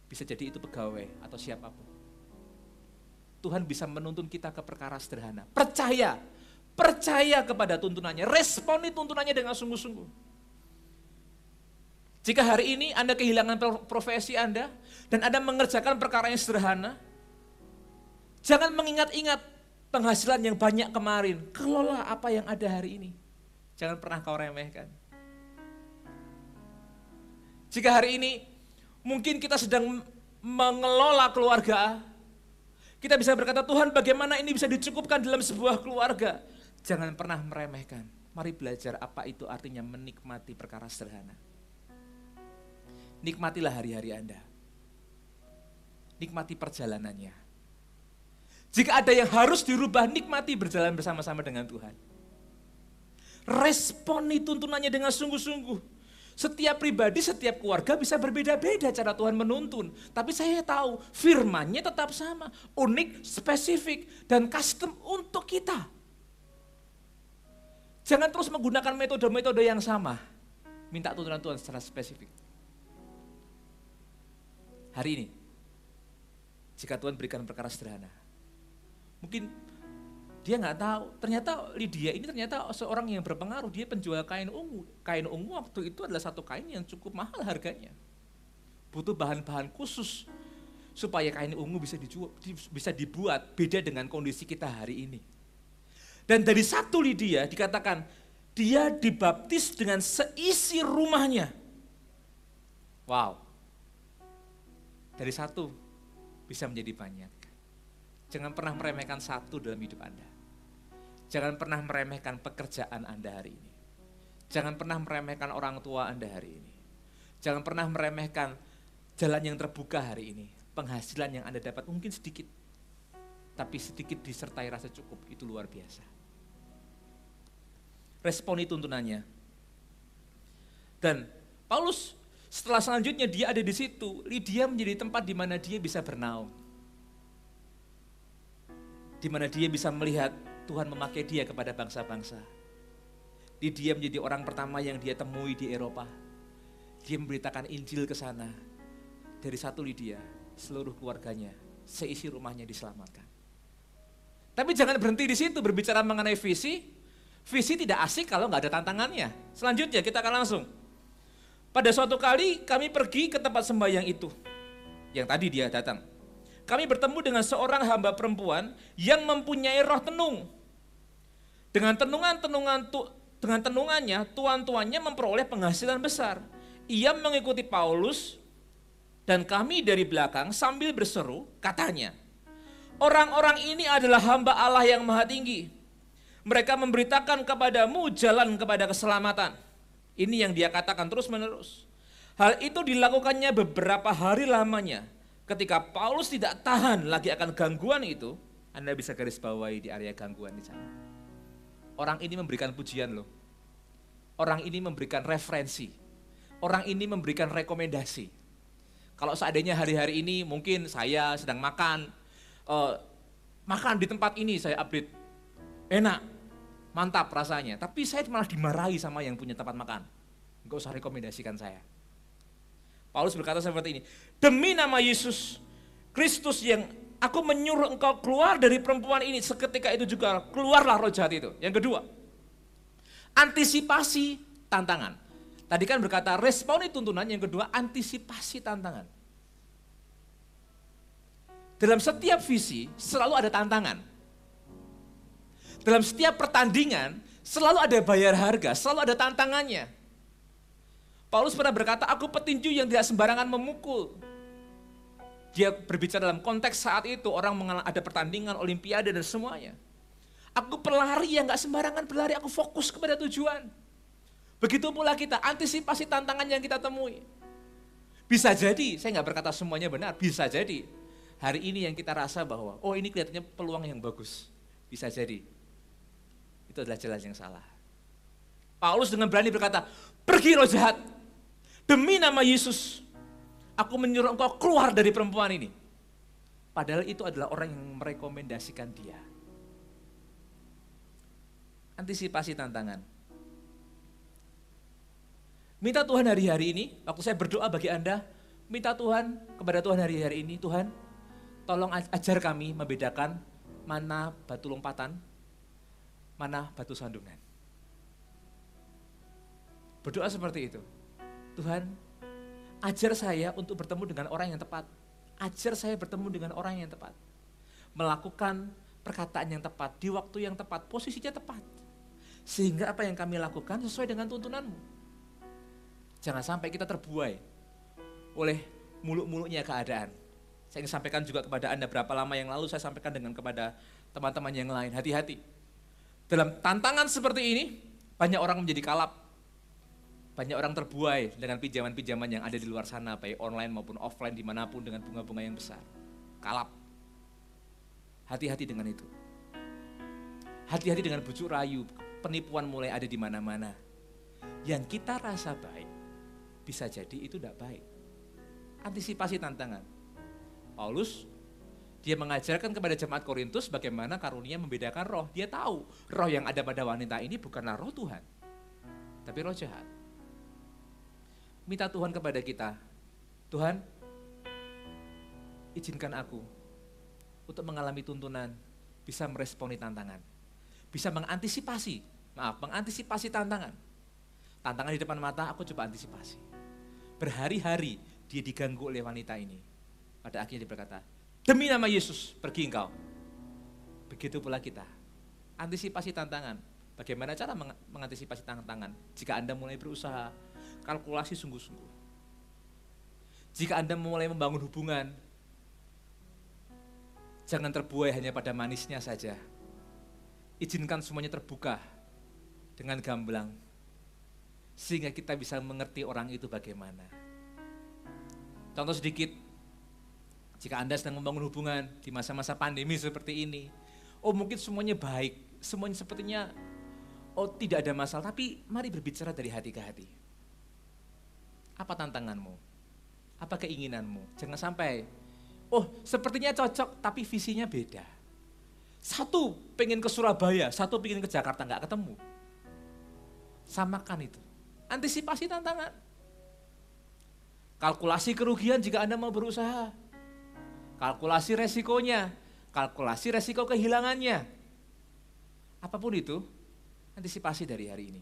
bisa jadi itu pegawai atau siapapun. Tuhan bisa menuntun kita ke perkara sederhana. Percaya kepada tuntunannya, responi tuntunannya dengan sungguh-sungguh. Jika hari ini Anda kehilangan profesi Anda dan Anda mengerjakan perkara yang sederhana, Jangan mengingat-ingat penghasilan yang banyak kemarin. Kelola apa yang ada hari ini. Jangan pernah kau remehkan. Jika hari ini mungkin kita sedang mengelola keluarga, kita bisa berkata, Tuhan bagaimana ini bisa dicukupkan dalam sebuah keluarga. Jangan pernah meremehkan. Mari belajar apa itu artinya menikmati perkara sederhana. Nikmatilah hari-hari Anda. Nikmati perjalanannya. Jika ada yang harus dirubah, nikmati berjalan bersama-sama dengan Tuhan. Responi tuntunannya dengan sungguh-sungguh. Setiap pribadi, setiap keluarga bisa berbeda-beda cara Tuhan menuntun. Tapi saya tahu firman-Nya tetap sama. Unik, spesifik, dan custom untuk kita. Jangan terus menggunakan metode-metode yang sama. Minta tuntunan Tuhan secara spesifik. Hari ini, jika Tuhan berikan perkara sederhana, mungkin dia nggak tahu, ternyata Lydia ini ternyata seorang yang berpengaruh, dia penjual kain ungu. Kain ungu waktu itu adalah satu kain yang cukup mahal harganya. Butuh bahan-bahan khusus supaya kain ungu bisa dibuat beda dengan kondisi kita hari ini. Dan dari satu Lydia dikatakan, dia dibaptis dengan seisi rumahnya. Wow. Dari satu bisa menjadi banyak. Jangan pernah meremehkan satu dalam hidup Anda. Jangan pernah meremehkan pekerjaan Anda hari ini. Jangan pernah meremehkan orang tua Anda hari ini. Jangan pernah meremehkan jalan yang terbuka hari ini. Penghasilan yang Anda dapat mungkin sedikit. Tapi sedikit disertai rasa cukup, itu luar biasa. Responi tuntunannya. Dan Paulus setelah selanjutnya dia ada di situ, Lydia menjadi tempat di mana dia bisa bernaung. Di mana dia bisa melihat Tuhan memakai dia kepada bangsa-bangsa. Lydia menjadi orang pertama yang dia temui di Eropa. Dia memberitakan Injil ke sana. Dari satu Lydia, seluruh keluarganya, seisi rumahnya diselamatkan. Tapi jangan berhenti di situ berbicara mengenai visi. Visi tidak asik kalau nggak ada tantangannya. Selanjutnya kita akan langsung. Pada suatu kali kami pergi ke tempat sembahyang itu. Yang tadi dia datang. Kami bertemu dengan seorang hamba perempuan yang mempunyai roh tenung. Dengan tenungannya, tuan-tuannya memperoleh penghasilan besar. Ia mengikuti Paulus dan kami dari belakang sambil berseru, katanya, orang-orang ini adalah hamba Allah yang maha tinggi. Mereka memberitakan kepadamu jalan kepada keselamatan. Ini yang dia katakan terus menerus. Hal itu dilakukannya beberapa hari lamanya. Ketika Paulus tidak tahan lagi akan gangguan itu, Anda bisa garis bawahi di area gangguan di sana. Orang ini memberikan pujian loh. Orang ini memberikan referensi. Orang ini memberikan rekomendasi. Kalau seandainya hari-hari ini mungkin saya sedang makan di tempat ini saya update. Enak, mantap rasanya. Tapi saya malah dimarahi sama yang punya tempat makan. Enggak usah rekomendasikan saya. Paulus berkata seperti ini, demi nama Yesus Kristus yang aku menyuruh engkau keluar dari perempuan ini, seketika itu juga keluarlah roh jahat itu. Yang kedua, antisipasi tantangan. Tadi kan berkata responi tuntunan, yang kedua antisipasi tantangan. Dalam setiap visi selalu ada tantangan. Dalam setiap pertandingan selalu ada bayar harga, selalu ada tantangannya. Paulus pernah berkata, aku petinju yang tidak sembarangan memukul. Dia berbicara dalam konteks saat itu, orang ada pertandingan, olimpiade dan semuanya. Aku pelari yang gak sembarangan berlari, aku fokus kepada tujuan. Begitu pula kita, antisipasi tantangan yang kita temui. Bisa jadi, saya gak berkata semuanya benar, bisa jadi. Hari ini yang kita rasa bahwa, oh ini kelihatannya peluang yang bagus. Bisa jadi. Itu adalah jalan yang salah. Paulus dengan berani berkata, pergi roh jahat. Demi nama Yesus, aku menyuruh engkau keluar dari perempuan ini. Padahal itu adalah orang yang merekomendasikan dia. Antisipasi tantangan. Minta Tuhan hari-hari ini, waktu saya berdoa bagi Anda, minta Tuhan kepada Tuhan hari-hari ini, Tuhan, tolong ajar kami membedakan mana batu lompatan, mana batu sandungan. Berdoa seperti itu. Tuhan, ajar saya untuk bertemu dengan orang yang tepat. Ajar saya bertemu dengan orang yang tepat. melakukan perkataan yang tepat, di waktu yang tepat, posisinya tepat. Sehingga apa yang kami lakukan sesuai dengan tuntunanmu. Jangan sampai kita terbuai oleh muluk-muluknya keadaan. Saya ingin sampaikan juga kepada Anda berapa lama yang lalu saya sampaikan kepada teman-teman yang lain. Hati-hati. Dalam tantangan seperti ini, banyak orang menjadi kalap. Banyak orang terbuai dengan pinjaman-pinjaman yang ada di luar sana, baik online maupun offline, dimanapun dengan bunga-bunga yang besar. Kalap. Hati-hati dengan itu. Hati-hati dengan bujuk rayu, penipuan mulai ada di mana-mana. Yang kita rasa baik, bisa jadi itu tidak baik. Antisipasi tantangan. Paulus, dia mengajarkan kepada jemaat Korintus bagaimana karunia membedakan roh. Dia tahu roh yang ada pada wanita ini bukanlah roh Tuhan, tapi roh jahat. Minta Tuhan kepada kita, Tuhan, izinkan aku untuk mengalami tuntunan, bisa meresponi tantangan, bisa mengantisipasi tantangan. Tantangan di depan mata, aku coba antisipasi. Berhari-hari dia diganggu oleh wanita ini. Pada akhirnya dia berkata, demi nama Yesus, pergi engkau. Begitu pula kita. Antisipasi tantangan. Bagaimana cara mengantisipasi tantangan? Jika Anda mulai berusaha, kalkulasi sungguh-sungguh. Jika Anda mulai membangun hubungan, jangan terbuai hanya pada manisnya saja. Izinkan semuanya terbuka dengan gamblang. Sehingga kita bisa mengerti orang itu bagaimana. Contoh sedikit. Jika Anda sedang membangun hubungan di masa-masa pandemi seperti ini, mungkin semuanya baik, semuanya sepertinya tidak ada masalah, tapi mari berbicara dari hati ke hati. Apa tantanganmu? Apa keinginanmu? Jangan sampai, sepertinya cocok tapi visinya beda. Satu pengen ke Surabaya, satu pengen ke Jakarta, nggak ketemu. Samakan itu. Antisipasi tantangan. Kalkulasi kerugian jika Anda mau berusaha. Kalkulasi resikonya, kalkulasi resiko kehilangannya. Apapun itu, antisipasi dari hari ini.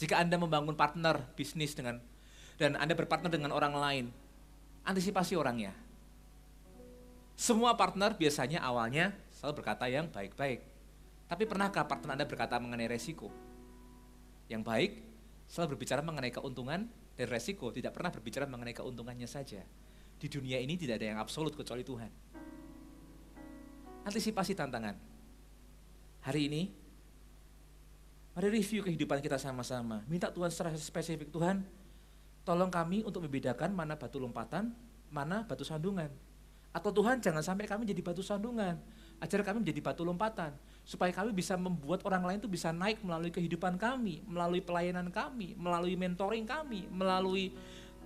Jika Anda membangun partner bisnis dan Anda berpartner dengan orang lain, antisipasi orangnya. Semua partner biasanya awalnya selalu berkata yang baik-baik. Tapi pernahkah partner Anda berkata mengenai resiko? Yang baik selalu berbicara mengenai keuntungan dan resiko, tidak pernah berbicara mengenai keuntungannya saja. Di dunia ini tidak ada yang absolut kecuali Tuhan. Antisipasi tantangan. Hari ini, mari review kehidupan kita sama-sama. Minta Tuhan secara spesifik, Tuhan, tolong kami untuk membedakan mana batu lompatan, mana batu sandungan. Atau Tuhan, jangan sampai kami jadi batu sandungan. Ajar kami menjadi batu lompatan. Supaya kami bisa membuat orang lain itu bisa naik melalui kehidupan kami, melalui pelayanan kami, melalui mentoring kami, melalui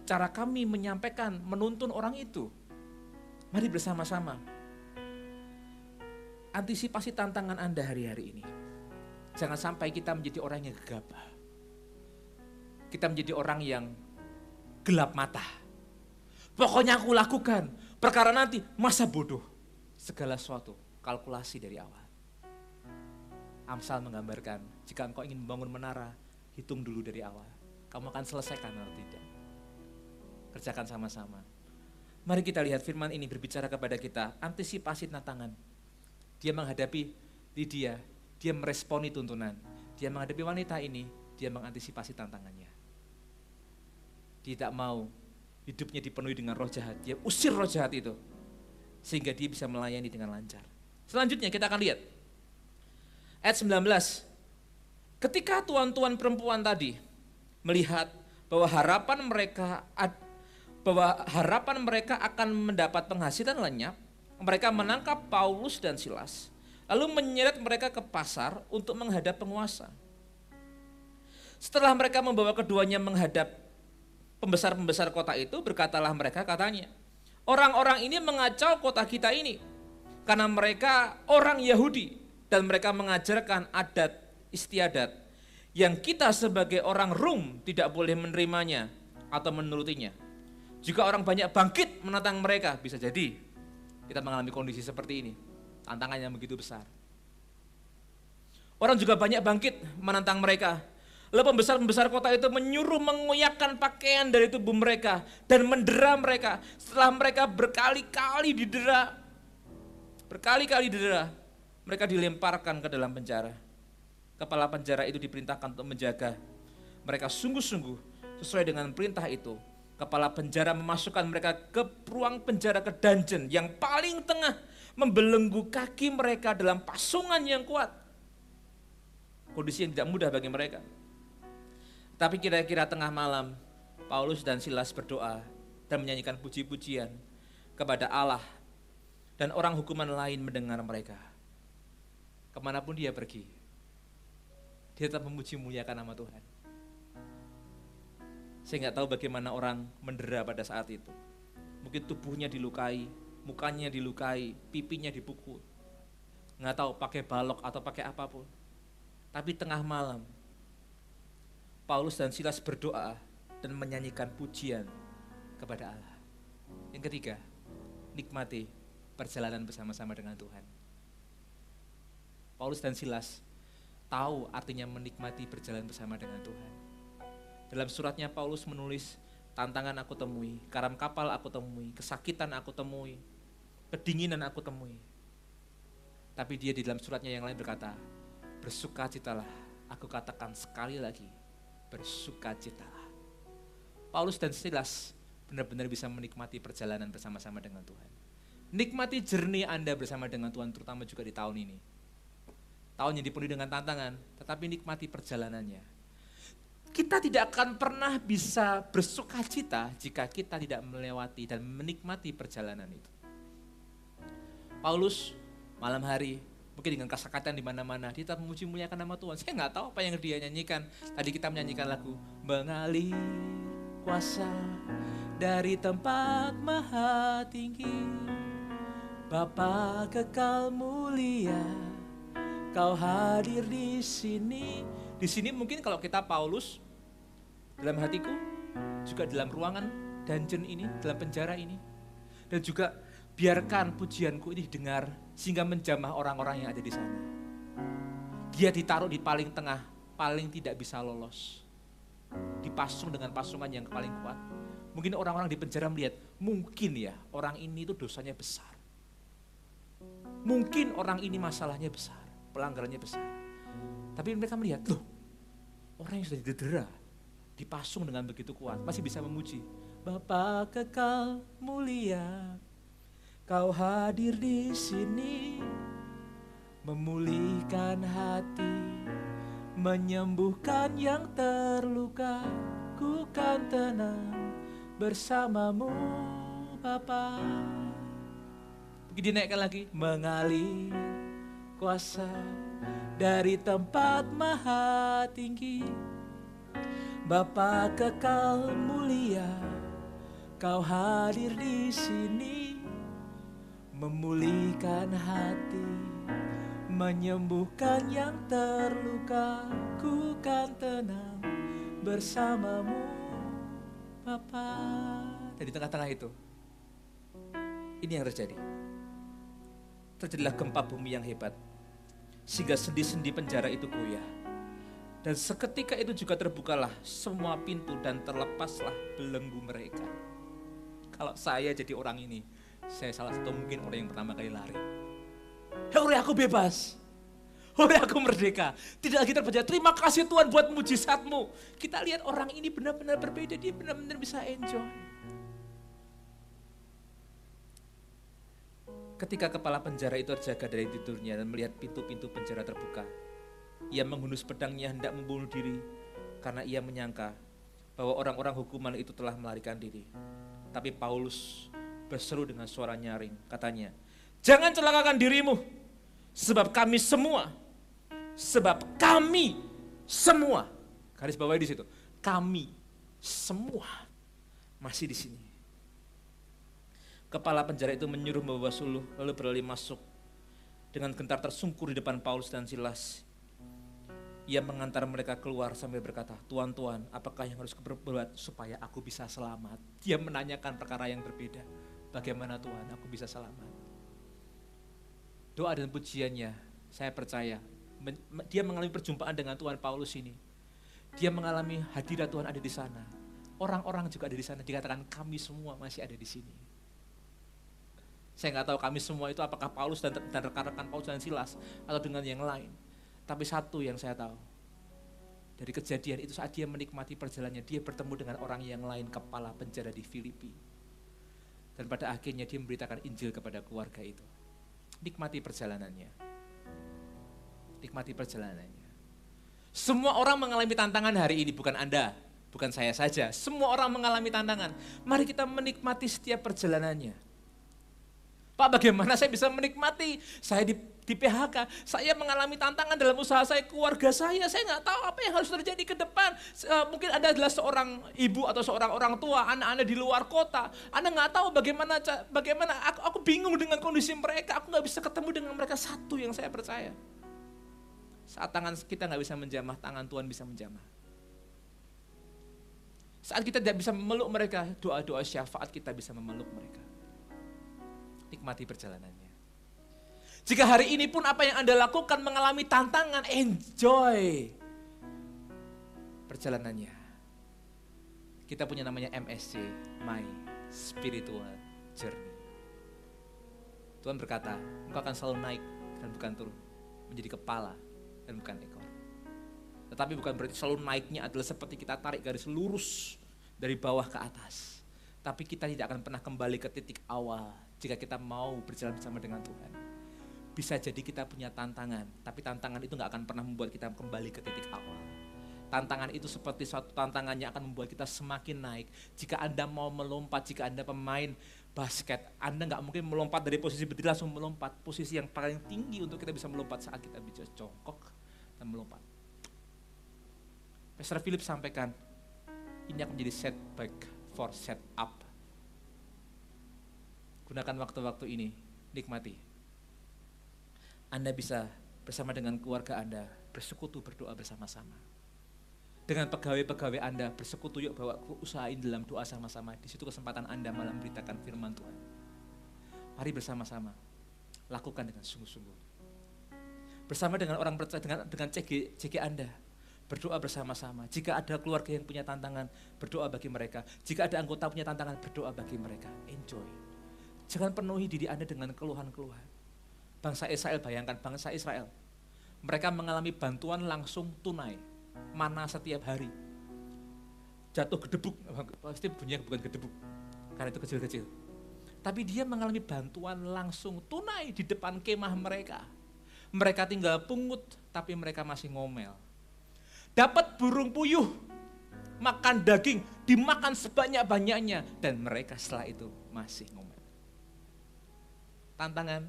cara kami menyampaikan, menuntun orang itu. Mari bersama-sama. Antisipasi tantangan Anda hari-hari ini. Jangan sampai kita menjadi orang yang gegabah. Kita menjadi orang yang gelap mata. Pokoknya aku lakukan, perkara nanti masa bodoh. Segala sesuatu, kalkulasi dari awal. Amsal menggambarkan, jika engkau ingin membangun menara, hitung dulu dari awal. Kamu akan selesaikan atau tidak. Kerjakan sama-sama. Mari kita lihat firman ini berbicara kepada kita, antisipasi tantangan. Dia menghadapi Lydia, dia meresponi tuntunan. Dia menghadapi wanita ini, dia mengantisipasi tantangannya. Dia tidak mau hidupnya dipenuhi dengan roh jahat, dia usir roh jahat itu. Sehingga dia bisa melayani dengan lancar. Selanjutnya kita akan lihat. Ayat 19. Ketika tuan-tuan perempuan tadi melihat bahwa harapan mereka akan mendapat penghasilan lenyap, mereka menangkap Paulus dan Silas, lalu menyeret mereka ke pasar untuk menghadap penguasa. Setelah mereka membawa keduanya menghadap pembesar-pembesar kota itu, berkatalah mereka, katanya, orang-orang ini mengacau kota kita ini, karena mereka orang Yahudi, dan mereka mengajarkan adat istiadat, yang kita sebagai orang Rom tidak boleh menerimanya atau menurutinya. Jika orang banyak bangkit menentang mereka, bisa jadi kita mengalami kondisi seperti ini. Tantangannya begitu besar. Orang juga banyak bangkit menentang mereka. Lalu pembesar-pembesar kota itu menyuruh mengoyakkan pakaian dari tubuh mereka dan mendera mereka. Setelah mereka berkali-kali didera, Berkali-kali didera, mereka dilemparkan ke dalam penjara. Kepala penjara itu diperintahkan untuk menjaga. Mereka sungguh-sungguh sesuai dengan perintah itu. Kepala penjara memasukkan mereka ke ruang penjara, ke dungeon yang paling tengah, membelenggu kaki mereka dalam pasungan yang kuat. Kondisi yang tidak mudah bagi mereka. Tapi kira-kira tengah malam, Paulus dan Silas berdoa dan menyanyikan puji-pujian kepada Allah. Dan orang hukuman lain mendengar mereka. Kemanapun dia pergi, dia tetap memuji muliakan nama Tuhan. Saya nggak tahu bagaimana orang mendera pada saat itu. Mungkin tubuhnya dilukai, mukanya dilukai, pipinya dipukul. Nggak tahu pakai balok atau pakai apapun. Tapi tengah malam, Paulus dan Silas berdoa dan menyanyikan pujian kepada Allah. Yang ketiga, nikmati perjalanan bersama-sama dengan Tuhan. Paulus dan Silas tahu artinya menikmati berjalan bersama dengan Tuhan. Dalam suratnya Paulus menulis, tantangan aku temui, karam kapal aku temui, kesakitan aku temui, kedinginan aku temui. Tapi dia di dalam suratnya yang lain berkata, bersukacitalah, aku katakan sekali lagi, bersukacitalah. Paulus dan Silas benar-benar bisa menikmati perjalanan bersama-sama dengan Tuhan. Nikmati journey Anda bersama dengan Tuhan, terutama juga di tahun ini. Tahun yang dipenuhi dengan tantangan, tetapi nikmati perjalanannya. Kita tidak akan pernah bisa bersukacita jika kita tidak melewati dan menikmati perjalanan itu. Paulus malam hari, mungkin dengan kesakatan di mana-mana, dia tetap memuji muliakan nama Tuhan. Saya nggak tahu apa yang dia nyanyikan. Tadi kita menyanyikan lagu, mengalir kuasa dari tempat maha tinggi. Bapa kekal mulia, Kau hadir di sini. Di sini mungkin kalau kita Paulus, dalam hatiku, juga dalam ruangan dungeon ini, dalam penjara ini. Dan juga biarkan pujianku ini didengar sehingga menjamah orang-orang yang ada di sana. Dia ditaruh di paling tengah, paling tidak bisa lolos. Dipasung dengan pasungan yang paling kuat. Mungkin orang-orang di penjara melihat, mungkin ya orang ini itu dosanya besar. Mungkin orang ini masalahnya besar, pelanggarannya besar. Tapi mereka melihat, loh, orang yang sudah didera, dipasung dengan begitu kuat, masih bisa memuji. Bapa kekal mulia, Kau hadir di sini, memulihkan hati, menyembuhkan yang terluka, ku kan tenang bersamamu Bapa. Dinaikkan lagi, mengalir kuasa dari tempat maha tinggi. Bapa kekal mulia, Kau hadir di sini, memulihkan hati, menyembuhkan yang terluka, ku kan tenang bersamamu Bapa. Dan di tengah-tengah itu, ini yang terjadi. Terjadilah gempa bumi yang hebat, sehingga sendi-sendi penjara itu goyah. Dan seketika itu juga terbukalah semua pintu dan terlepaslah belenggu mereka. Kalau saya jadi orang ini, saya salah satu mungkin orang yang pertama kali lari. Hore aku bebas, hore aku merdeka. Tidak lagi terbaca, terima kasih Tuhan buat mujizatmu. Kita lihat orang ini benar-benar berbeda, dia benar-benar bisa enjoy. Ketika kepala penjara itu terjaga dari tidurnya dan melihat pintu-pintu penjara terbuka, ia menghunus pedangnya hendak membunuh diri karena ia menyangka bahwa orang-orang hukuman itu telah melarikan diri. Tapi Paulus berseru dengan suara nyaring, katanya, jangan celakakan dirimu, sebab kami semua, garis bawahi di situ, kami semua masih di sini. Kepala penjara itu menyuruh membawa suluh, lalu berlari masuk. Dengan gentar tersungkur di depan Paulus dan Silas. Ia mengantar mereka keluar sambil berkata, Tuan-tuan, apakah yang harus kuperbuat supaya aku bisa selamat? Dia menanyakan perkara yang berbeda. Bagaimana Tuhan, aku bisa selamat? Doa dan pujiannya, saya percaya, dia mengalami perjumpaan dengan Tuhan Paulus ini. Dia mengalami hadirat Tuhan ada di sana. Orang-orang juga ada di sana, dikatakan kami semua masih ada di sini. Saya nggak tahu kami semua itu apakah Paulus dan rekan-rekan Paulus dan Silas atau dengan yang lain. Tapi satu yang saya tahu, dari kejadian itu saat dia menikmati perjalanannya, dia bertemu dengan orang yang lain, kepala penjara di Filipi. Dan pada akhirnya dia memberitakan Injil kepada keluarga itu. Nikmati perjalanannya. Nikmati perjalanannya. Semua orang mengalami tantangan hari ini, bukan Anda, bukan saya saja. Semua orang mengalami tantangan. Mari kita menikmati setiap perjalanannya. Pak, bagaimana saya bisa menikmati? Saya di PHK, saya mengalami tantangan dalam usaha saya, keluarga saya nggak tahu apa yang harus terjadi ke depan. Mungkin Anda adalah seorang ibu atau seorang orang tua, anak-anak di luar kota. Anda nggak tahu bagaimana aku bingung dengan kondisi mereka, aku nggak bisa ketemu dengan mereka. Satu yang saya percaya, saat tangan kita nggak bisa menjamah, tangan Tuhan bisa menjamah. Saat kita tidak bisa memeluk mereka, doa-doa syafaat kita bisa memeluk mereka. Nikmati perjalanannya. Jika hari ini pun apa yang Anda lakukan mengalami tantangan, enjoy perjalanannya. Kita punya namanya MSC, My Spiritual Journey. Tuhan berkata, engkau akan selalu naik dan bukan turun, menjadi kepala dan bukan ekor. Tetapi bukan berarti selalu naiknya adalah seperti kita tarik garis lurus dari bawah ke atas. Tapi kita tidak akan pernah kembali ke titik awal jika kita mau berjalan bersama dengan Tuhan. Bisa jadi kita punya tantangan, tapi tantangan itu gak akan pernah membuat kita kembali ke titik awal. Tantangan itu seperti suatu tantangannya akan membuat kita semakin naik. Jika Anda mau melompat, jika Anda pemain basket, Anda gak mungkin melompat dari posisi berdiri langsung melompat. Posisi yang paling tinggi untuk kita bisa melompat saat kita bisa jongkok dan melompat. Pastor Philip sampaikan, ini akan menjadi setback for set up. Gunakan waktu-waktu ini, nikmati. Anda bisa bersama dengan keluarga Anda, bersekutu berdoa bersama-sama. Dengan pegawai-pegawai Anda, bersekutu yuk bawa usahain dalam doa sama-sama. Di situ kesempatan Anda malah memberitakan firman Tuhan. Mari bersama-sama, lakukan dengan sungguh-sungguh. Bersama dengan orang percaya, dengan CG Anda, berdoa bersama-sama. Jika ada keluarga yang punya tantangan, berdoa bagi mereka. Jika ada anggota punya tantangan, berdoa bagi mereka. Enjoy. Jangan penuhi diri Anda dengan keluhan-keluhan. Bangsa Israel, bayangkan bangsa Israel. Mereka mengalami bantuan langsung tunai. Mana setiap hari. Jatuh gedebuk, pasti bunyinya bukan gedebuk. Karena itu kecil-kecil. Tapi dia mengalami bantuan langsung tunai di depan kemah mereka. Mereka tinggal pungut, tapi mereka masih ngomel. Dapat burung puyuh, makan daging, dimakan sebanyak-banyaknya. Dan mereka setelah itu masih ngomel. Tantangan,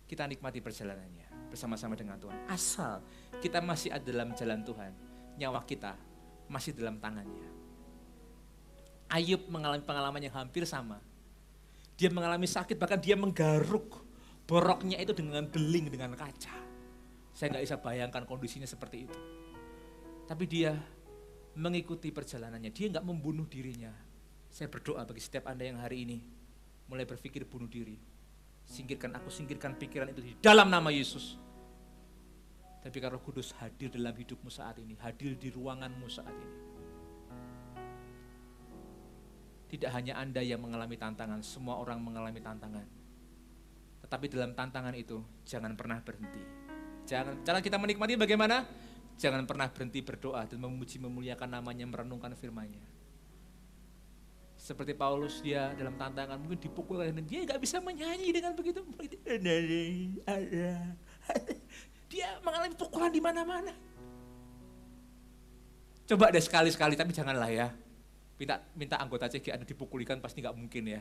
kita nikmati perjalanannya bersama-sama dengan Tuhan. Asal kita masih ada dalam jalan Tuhan, nyawa kita masih dalam tangannya. Ayub mengalami pengalaman yang hampir sama. Dia mengalami sakit, bahkan dia menggaruk boroknya itu dengan beling, dengan kaca. Saya gak bisa bayangkan kondisinya seperti itu. Tapi dia mengikuti perjalanannya, dia gak membunuh dirinya. Saya berdoa bagi setiap Anda yang hari ini mulai berpikir bunuh diri. Singkirkan pikiran itu di dalam nama Yesus. Tapi kalau Roh Kudus hadir dalam hidupmu saat ini, hadir di ruanganmu saat ini. Tidak hanya Anda yang mengalami tantangan, semua orang mengalami tantangan. Tetapi dalam tantangan itu, jangan pernah berhenti. Cara kita menikmati bagaimana? Jangan pernah berhenti berdoa dan memuji memuliakan namanya, merenungkan firman-Nya. Seperti Paulus, dia dalam tantangan mungkin dipukul dan dia gak bisa menyanyi dengan begitu. Dia mengalami pukulan di mana-mana. Coba deh sekali-sekali, tapi janganlah ya. Minta anggota CG Anda dipukulikan pasti gak mungkin ya.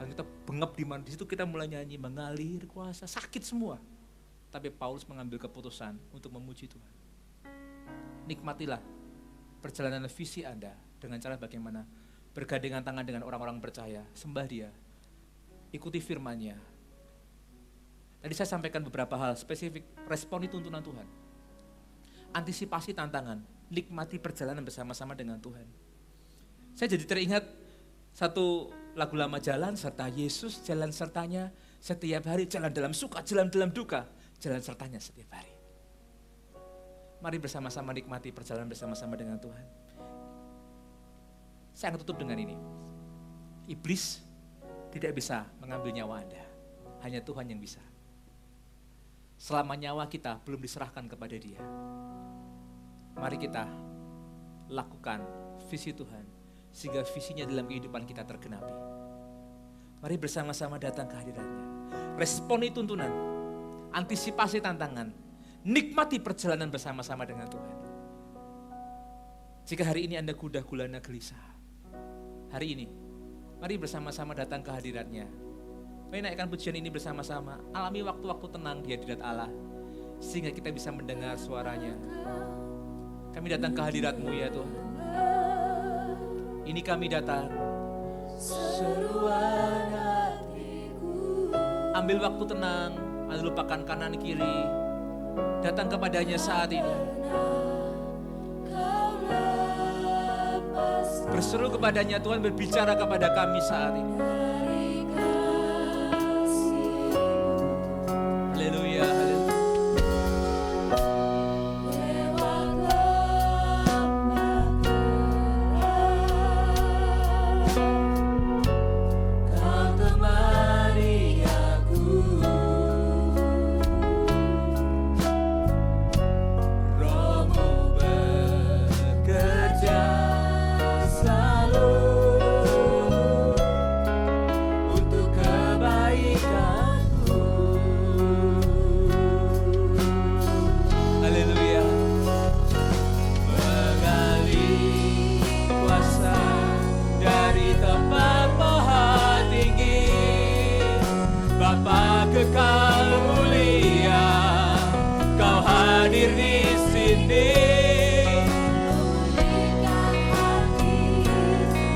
Dan kita bengap di mana, di situ kita mulai nyanyi, mengalir kuasa, sakit semua. Tapi Paulus mengambil keputusan untuk memuji Tuhan. Nikmatilah perjalanan visi Anda dengan cara bagaimana bergandengan tangan dengan orang-orang percaya, sembah Dia, ikuti firman-Nya. Tadi saya sampaikan beberapa hal spesifik, responi tuntunan Tuhan. Antisipasi tantangan, nikmati perjalanan bersama-sama dengan Tuhan. Saya jadi teringat satu lagu lama, jalan serta Yesus, jalan sertanya setiap hari, jalan dalam suka, jalan dalam duka, jalan sertanya setiap hari. Mari bersama-sama nikmati perjalanan bersama-sama dengan Tuhan. Saya akan tutup dengan ini. Iblis tidak bisa mengambil nyawa Anda. Hanya Tuhan yang bisa. Selama nyawa kita belum diserahkan kepada Dia, mari kita lakukan visi Tuhan, sehingga visinya dalam kehidupan kita tergenapi. Mari bersama-sama datang ke hadirat-Nya. Responi tuntunan, antisipasi tantangan, nikmati perjalanan bersama-sama dengan Tuhan. Jika hari ini Anda gundah gulana gelisah, hari ini, mari bersama-sama datang ke hadirat-Nya. Mari naikkan pujian ini bersama-sama, alami waktu-waktu tenang di hadirat Allah, sehingga kita bisa mendengar suaranya. Kami datang ke hadirat-Mu ya Tuhan. Ini kami datang. Seruan hatiku. Ambil waktu tenang, lalu lupakan kanan kiri. Datang kepadanya saat ini. Kau lepas Berseru kepadanya, Tuhan berbicara kepada kami saat ini. dari kasih. Haleluya, haleluya. Lewat lembah gelap, Kau temani aku. Rohmu bekerja Selalu untuk kebaikanku. Haleluya. Mengalir kuasa dari tempat maha tinggi, Bapa kekal mulia, Kau hadir di sini, Memulihkan hati,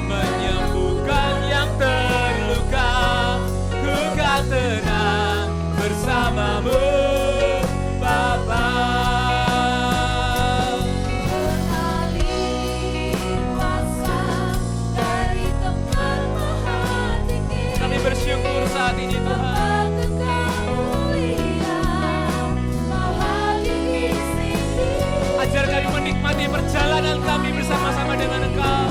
menyembuhkan yang terluka. Ku kan tenang bersamamu, Bapa. mengalir kuasa dari tempat maha tinggi. Kami bersyukur saat ini Tuhan. Kekal mulia, Kau hadir di sini. Ajar kami menikmati perjalanan kami bersama-sama dengan Engkau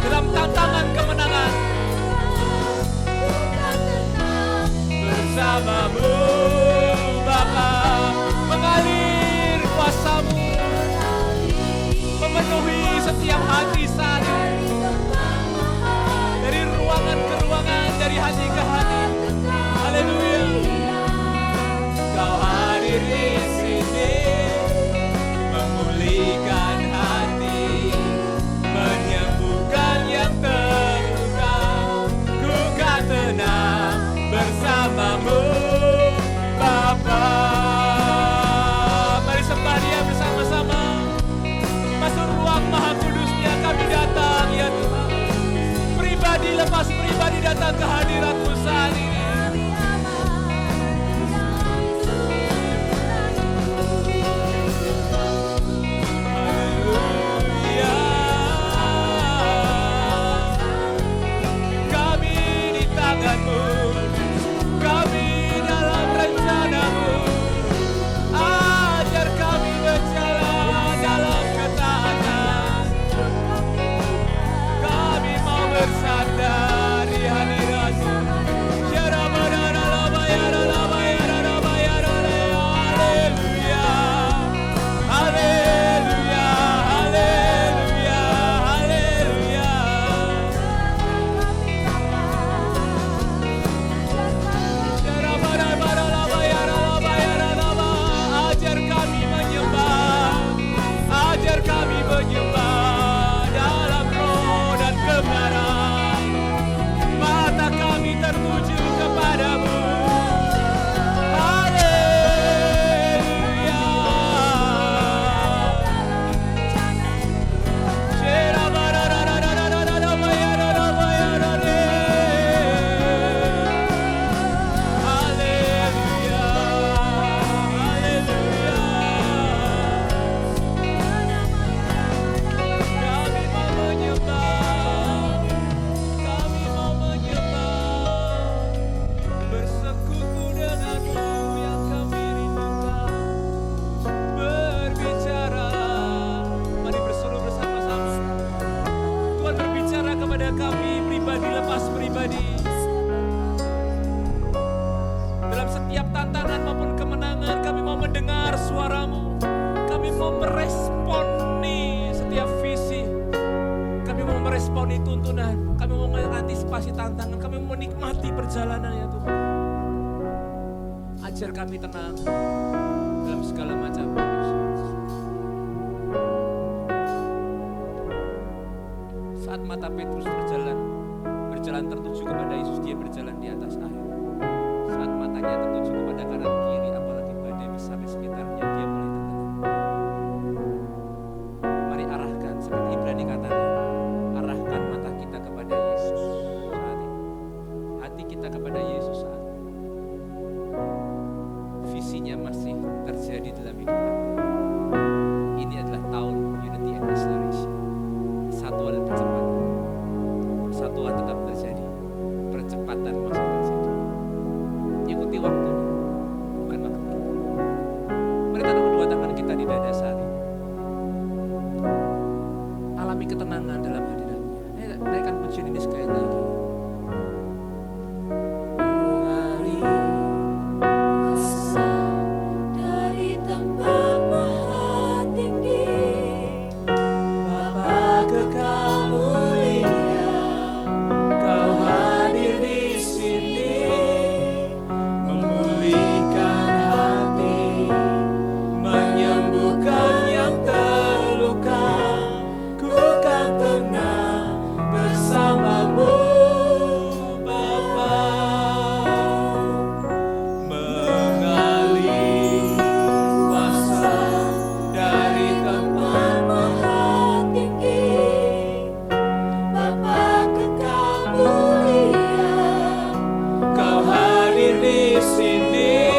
dalam tantangan kemenangan Ku kan tenang bersamamu, Bapa. Mengalir kuasa-Mu, memenuhi setiap hati saat ini, dari ruangan ke ruangan, dari hati ke hati. Haleluya. Kau hadir di sini, memulihkan hati, menyembuhkan yang terluka. Ku kan tenang bersamamu, Bapa. Mari sembah Dia bersama-sama. Masuk ruang Maha Kudus-Nya kami datang ya Tuhan. Pribadi lepas pribadi datang ke hadirat-Mu saat ini. Kami aman dalam tuntunanmu. tantangan, kami menikmati perjalanan ya Tuhan. Ajar kami tenang dalam segala macam kondisi. Saat mata Petrus berjalan tertuju kepada Yesus, dia berjalan di atas air. Saat matanya tertuju kepada kanan kiri, apalagi badai besar di sekitarnya, dia mulai tertekan. Mari arahkan, seperti Ibrani katakan, arahkan mata kita kepada Yesus saat ini. Hati kita kepada Yesus saat ini. Visinya masih terjadi dalam hidup kita. Ini adalah tahun Unity and Acceleration. Persatuan dan percepatan. Persatuan tetap terjadi. Percepatan masih terjadi. Ikuti waktunya, bukan waktu kita. Mari taruh kedua tangan kita di dada saat ini. Alami ketenangan dalam hadiratnya. Naikkan pujian ini sekali lagi. Dari tempat maha tinggi, Bapa kekal mulia, Kau hadir di sini, memulihkan hati, menyembuhkan yang terluka. Ku kan tenang bersamamu, Bapa. Mengalir kuasa dari tempat maha tinggi, Bapa kekal mulia, Kau hadir di sini,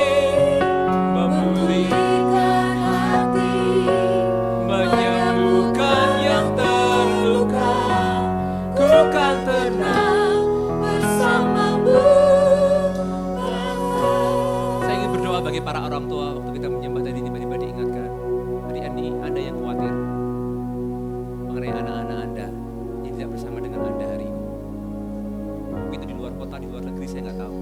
memulihkan hati, menyembuhkan yang terluka. Ku kan tenang bersamamu, Bapa. Saya ingin berdoa bagi para orang tua waktu kita menyembah tadi, tiba-tiba diingatkan. Adik-adik, Anda yang khawatir mengenai anak-anak Anda yang tidak bersama dengan Anda hari ini. Mungkin itu di luar kota, di luar negeri, saya nggak tahu.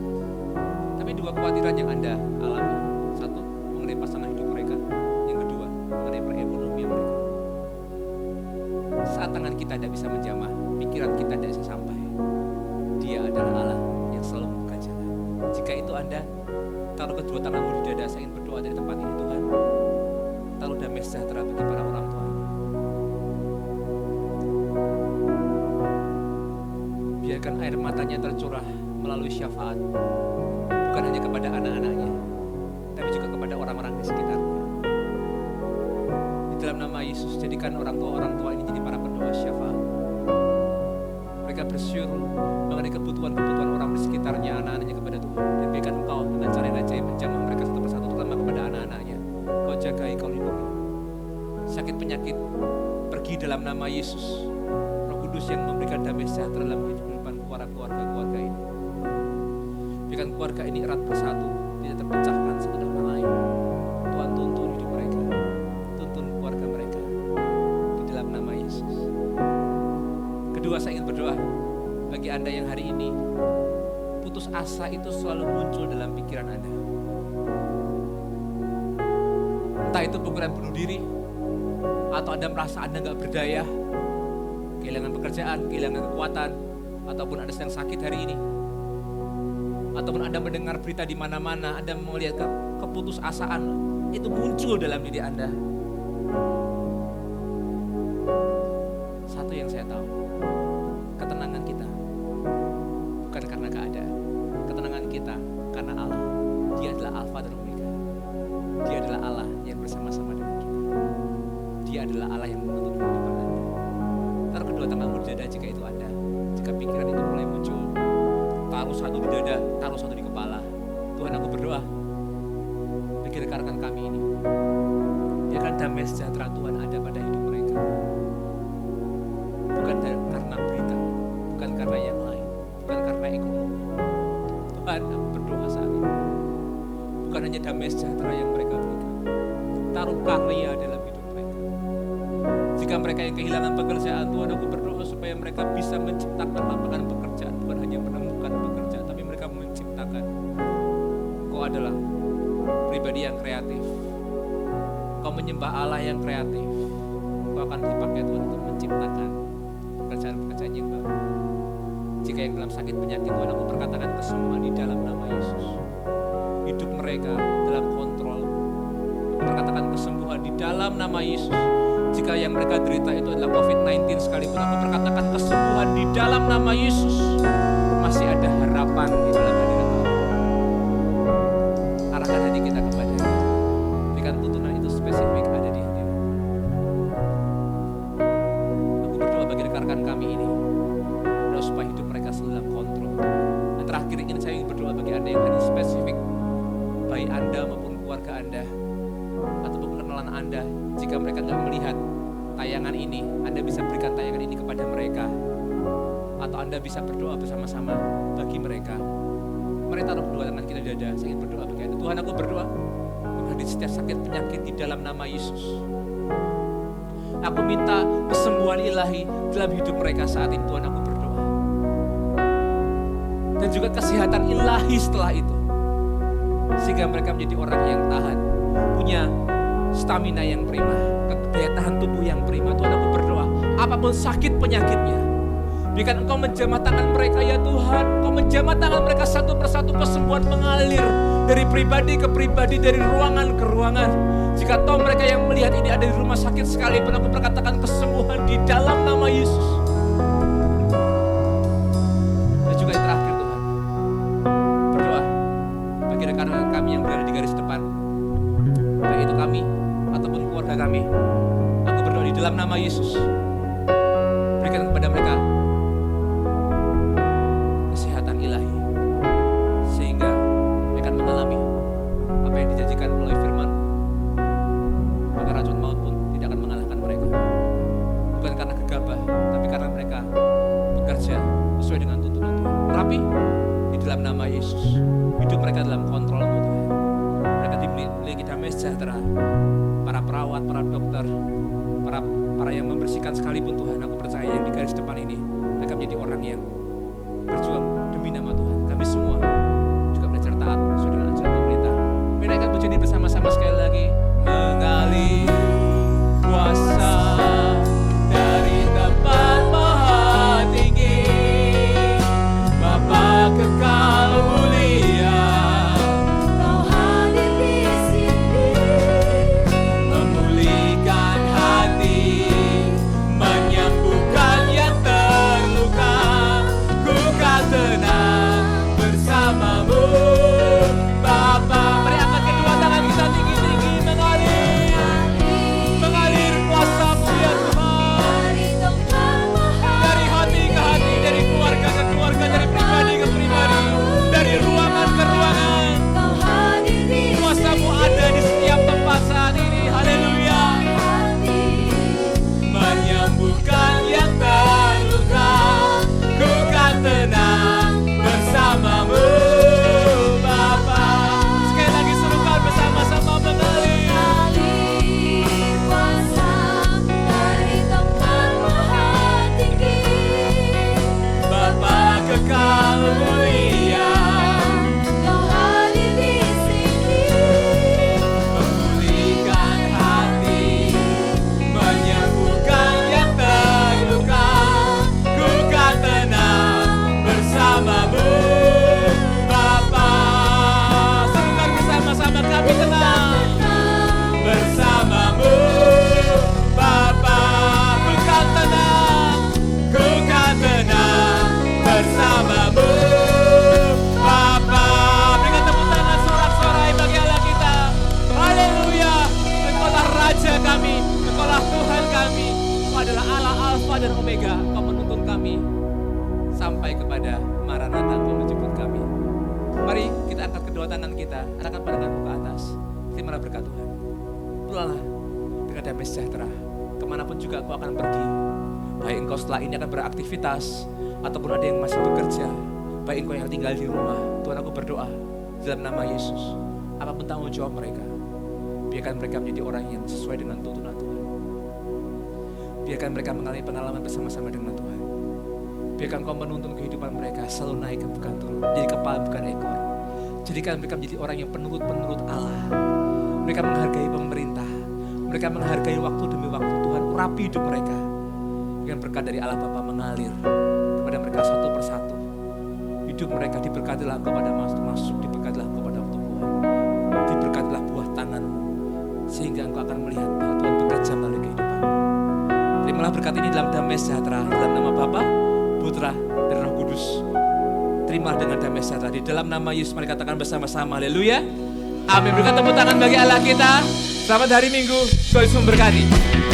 Tapi dua kekhawatiran yang Anda alami. Satu, mengenai pasangan hidup mereka. Yang kedua, mengenai perekonomian mereka. Saat tangan kita tidak bisa menjamah, pikiran kita tidak bisa sampai, Dia adalah Allah yang selalu membuka jalan. Jika itu Anda, taruh kedua tanganmu di dada. Saya ingin berdoa dari tempat ini, Tuhan. Taruh damai sejahtera bagi para orang tua ini. Biarkan air matanya tercurah melalui syafaat, bukan hanya kepada anak-anaknya, tapi juga kepada orang-orang di sekitarnya. Di dalam nama Yesus, jadikan orang tua ini jadi para pendoa syafaat. Mereka bersyukur mengenai kebutuhan-kebutuhan orang di sekitarnya, anak-anaknya kepada Tuhan. Dan biarkan Engkau dengan cara yang ajaib menjamah mereka satu persatu, terutama kepada anak-anaknya. Kau jagai, Kau lindungi. Sakit penyakit pergi dalam nama Yesus. Roh Kudus yang memberikan damai sejahtera dalam kehidupan keluarga ini. Biarkan keluarga ini erat bersatu, tidak terpecahkan satu sama lain. Tuhan tuntun hidup mereka, tuntun keluarga mereka di dalam nama Yesus. Kedua, saya ingin berdoa bagi Anda yang hari ini putus asa itu selalu muncul dalam pikiran Anda. Entah itu pikiran bunuh diri, atau Anda merasa Anda gak berdaya, kehilangan pekerjaan, kehilangan kekuatan, ataupun Anda sedang sakit hari ini, ataupun Anda mendengar berita di mana-mana, Anda melihat keputusasaan itu muncul dalam diri Anda. Satu yang saya tahu, ketenangan kita bukan karena keadaan, ketenangan kita karena Allah. Dia adalah Alfa dan Omega. Dia adalah Allah yang bersama-sama dengan kita. Dia adalah Allah yang menuntun kehidupan Anda. Taruh kedua tanganmu di dada jika itu Anda. Jika pikiran itu mulai muncul, taruh satu di dada, taruh satu di kepala. Tuhan, aku berdoa bagi rekan-rekan kami ini, biarkan damai sejahtera Tuhan ada pada hidup mereka. Bukan karena berita, bukan karena yang lain, bukan karena ekonomi. Tuhan, aku berdoa saat ini, bukan hanya damai sejahtera yang mereka berikan, taruh karya dalam hidup mereka. Jika mereka yang kehilangan pekerjaan, Tuhan, aku berdoa supaya mereka bisa menciptakan lapangan pekerjaan, bukan hanya menemukan pekerjaan, tapi mereka menciptakan. Kau adalah pribadi yang kreatif. Kau menyembah Allah yang kreatif. Kau akan dipakai Tuhan untuk menciptakan pekerjaan-pekerjaan yang baru. Jika yang dalam sakit penyakit, Tuhan aku perkatakan kesembuhan di dalam nama Yesus. Hidup mereka dalam kontrol. Aku perkatakan kesembuhan di dalam nama Yesus. Jika yang mereka derita itu adalah COVID-19 sekalipun, aku perkatakan kesembuhan di dalam nama Yesus. Masih ada harapan di dalam hadirat Tuhan. Arahkan hati kita kepada-Nya. Berikan tuntunan itu spesifik ada di hadirat. Aku berdoa bagi rekan-rekan kami ini, berdoa supaya hidup mereka selalu dalam kontrol. Dan terakhir ingin saya berdoa bagi Anda yang ada spesifik, baik Anda maupun keluarga Anda, ataupun kenalan Anda, jika mereka nggak melihat tayangan ini, Anda bisa berikan tayangan ini kepada mereka. Atau Anda bisa berdoa bersama-sama bagi mereka. Mari taruh kedua tangan kita di dada, saya ingin berdoa bagi Anda. Tuhan, aku berdoa menghadapi setiap sakit penyakit di dalam nama Yesus. Aku minta kesembuhan ilahi dalam hidup mereka saat ini, Tuhan, aku berdoa. Dan juga kesehatan ilahi setelah itu. Sehingga mereka menjadi orang yang tahan, punya stamina yang prima, daya tahan tubuh yang prima. Tuhan, aku berdoa, apapun sakit penyakitnya, biarkan Engkau menjamah tangan mereka ya Tuhan. Engkau menjamah tangan mereka satu persatu, kesembuhan mengalir dari pribadi ke pribadi, dari ruangan ke ruangan. Jika toh mereka yang melihat ini ada di rumah sakit sekalipun, aku perkatakan kesembuhan di dalam nama Yesus. Dan juga yang terakhir Tuhan, berdoa bagi rekan-rekan kami yang berada di garis depan, baik itu kami ataupun keluarga kami. Aku berdoa di dalam nama Yesus, berikan kepada mereka kesehatan ilahi, sehingga mereka mengalami apa yang dijanjikan melalui firman, maka racun maut pun tidak akan mengalahkan mereka. Bukan karena gegabah, tapi karena mereka bekerja sesuai dengan tuntunan Tuhan. Rapi di dalam nama Yesus, hidup mereka dalam kontrol-Mu Tuhan. Mereka dimiliki damai sejahtera. Para perawat, para dokter, para yang membersihkan sekalipun Tuhan, aku percaya yang di garis depan ini, mereka menjadi orang yang berjuang demi nama Tuhan. Kami semua juga belajar taat sesuai dengan ajaran pemerintah. Menaikkan pujian ini bersama-sama sekali lagi. Mengalir kuasa dari tempat maha tinggi, Bapa kekal mulia, Kau hadir di sini, memulihkan hati, menyembuhkan yang terluka. Ku kan tenang bersamamu, Bapa. Mari angkat kedua tangan kita tinggi-tinggi, mengalir kuasa-Mu ya Tuhan. dari tempat maha Dari hati ke hati, dari keluarga ke keluarga, dari pribadi ke pribadi, dari ruangan ke ruangan. Kau hadir di Kuasa-Mu ada di setiap tempat saat ini. Haleluya. hati, Menyembuhkan yang terluka, ku kan tenang bersamamu, Bapa. Sekali lagi serukan bersama-sama mengalir. mengalir kuasa dari tempat maha tinggi, Bapa kekal mulia, Kau hadir di sini, memulihkan hati, menyembuhkan yang terluka. Ku kan tenang bersamamu, Bapa. Serukan bersama-sama, kami tenang bersamamu, Bapa. Ku kan tenang bersamamu, Bapa. Berikan tepuk tangan sorak-sorai bagi Allah kita. Haleluya. Engkaulah Raja kami, Engkaulah Tuhan kami. Engkau adalah Allah Alfa dan Omega. Engkau menuntun kami sampai kepada Maranatha, Engkau menjemput kami. Mari kita angkat kedua tangan kita, arahkan pandangan ke atas. Terimalah berkat Tuhan. Pulanglah dengan damai sejahtera. Kemanapun juga engkau akan pergi. Baik engkau setelah ini akan beraktivitas, ataupun ada yang masih bekerja. Baik engkau yang tinggal di rumah. Tuhan, aku berdoa dalam nama Yesus. Apapun tanggung jawab mereka, biarkan mereka menjadi orang yang sesuai dengan tuntunan Tuhan. Biarkan mereka mengalami pengalaman bersama-sama dengan Tuhan. Biarkan Kau menuntun kehidupan mereka selalu naik bukan turun, jadi kepala bukan ekor. Jadikan mereka menjadi orang yang penurut-penurut Allah. Mereka menghargai pemerintah. Mereka menghargai waktu demi waktu. Tuhan, urapi hidup mereka. Dengan berkat dari Allah Bapa mengalir kepada kepada mereka satu persatu. Hidup mereka diberkatilah Engkau pada masuk, diberkatilah Engkau pada waktu Tuhan. Diberkatilah buah tangan-Mu, sehingga Engkau akan melihat bahwa Tuhan bekerja melalui kehidupan. Terimalah berkat ini dalam damai sejahtera, dalam nama Bapa, Putra, dan Roh Kudus. Terimalah dengan damai sejahtera. Di dalam nama Yesus mari katakan bersama-sama, haleluya. Amin. Berikan tepuk tangan bagi Allah kita. Selamat hari Minggu, Tuhan Yesus memberkati.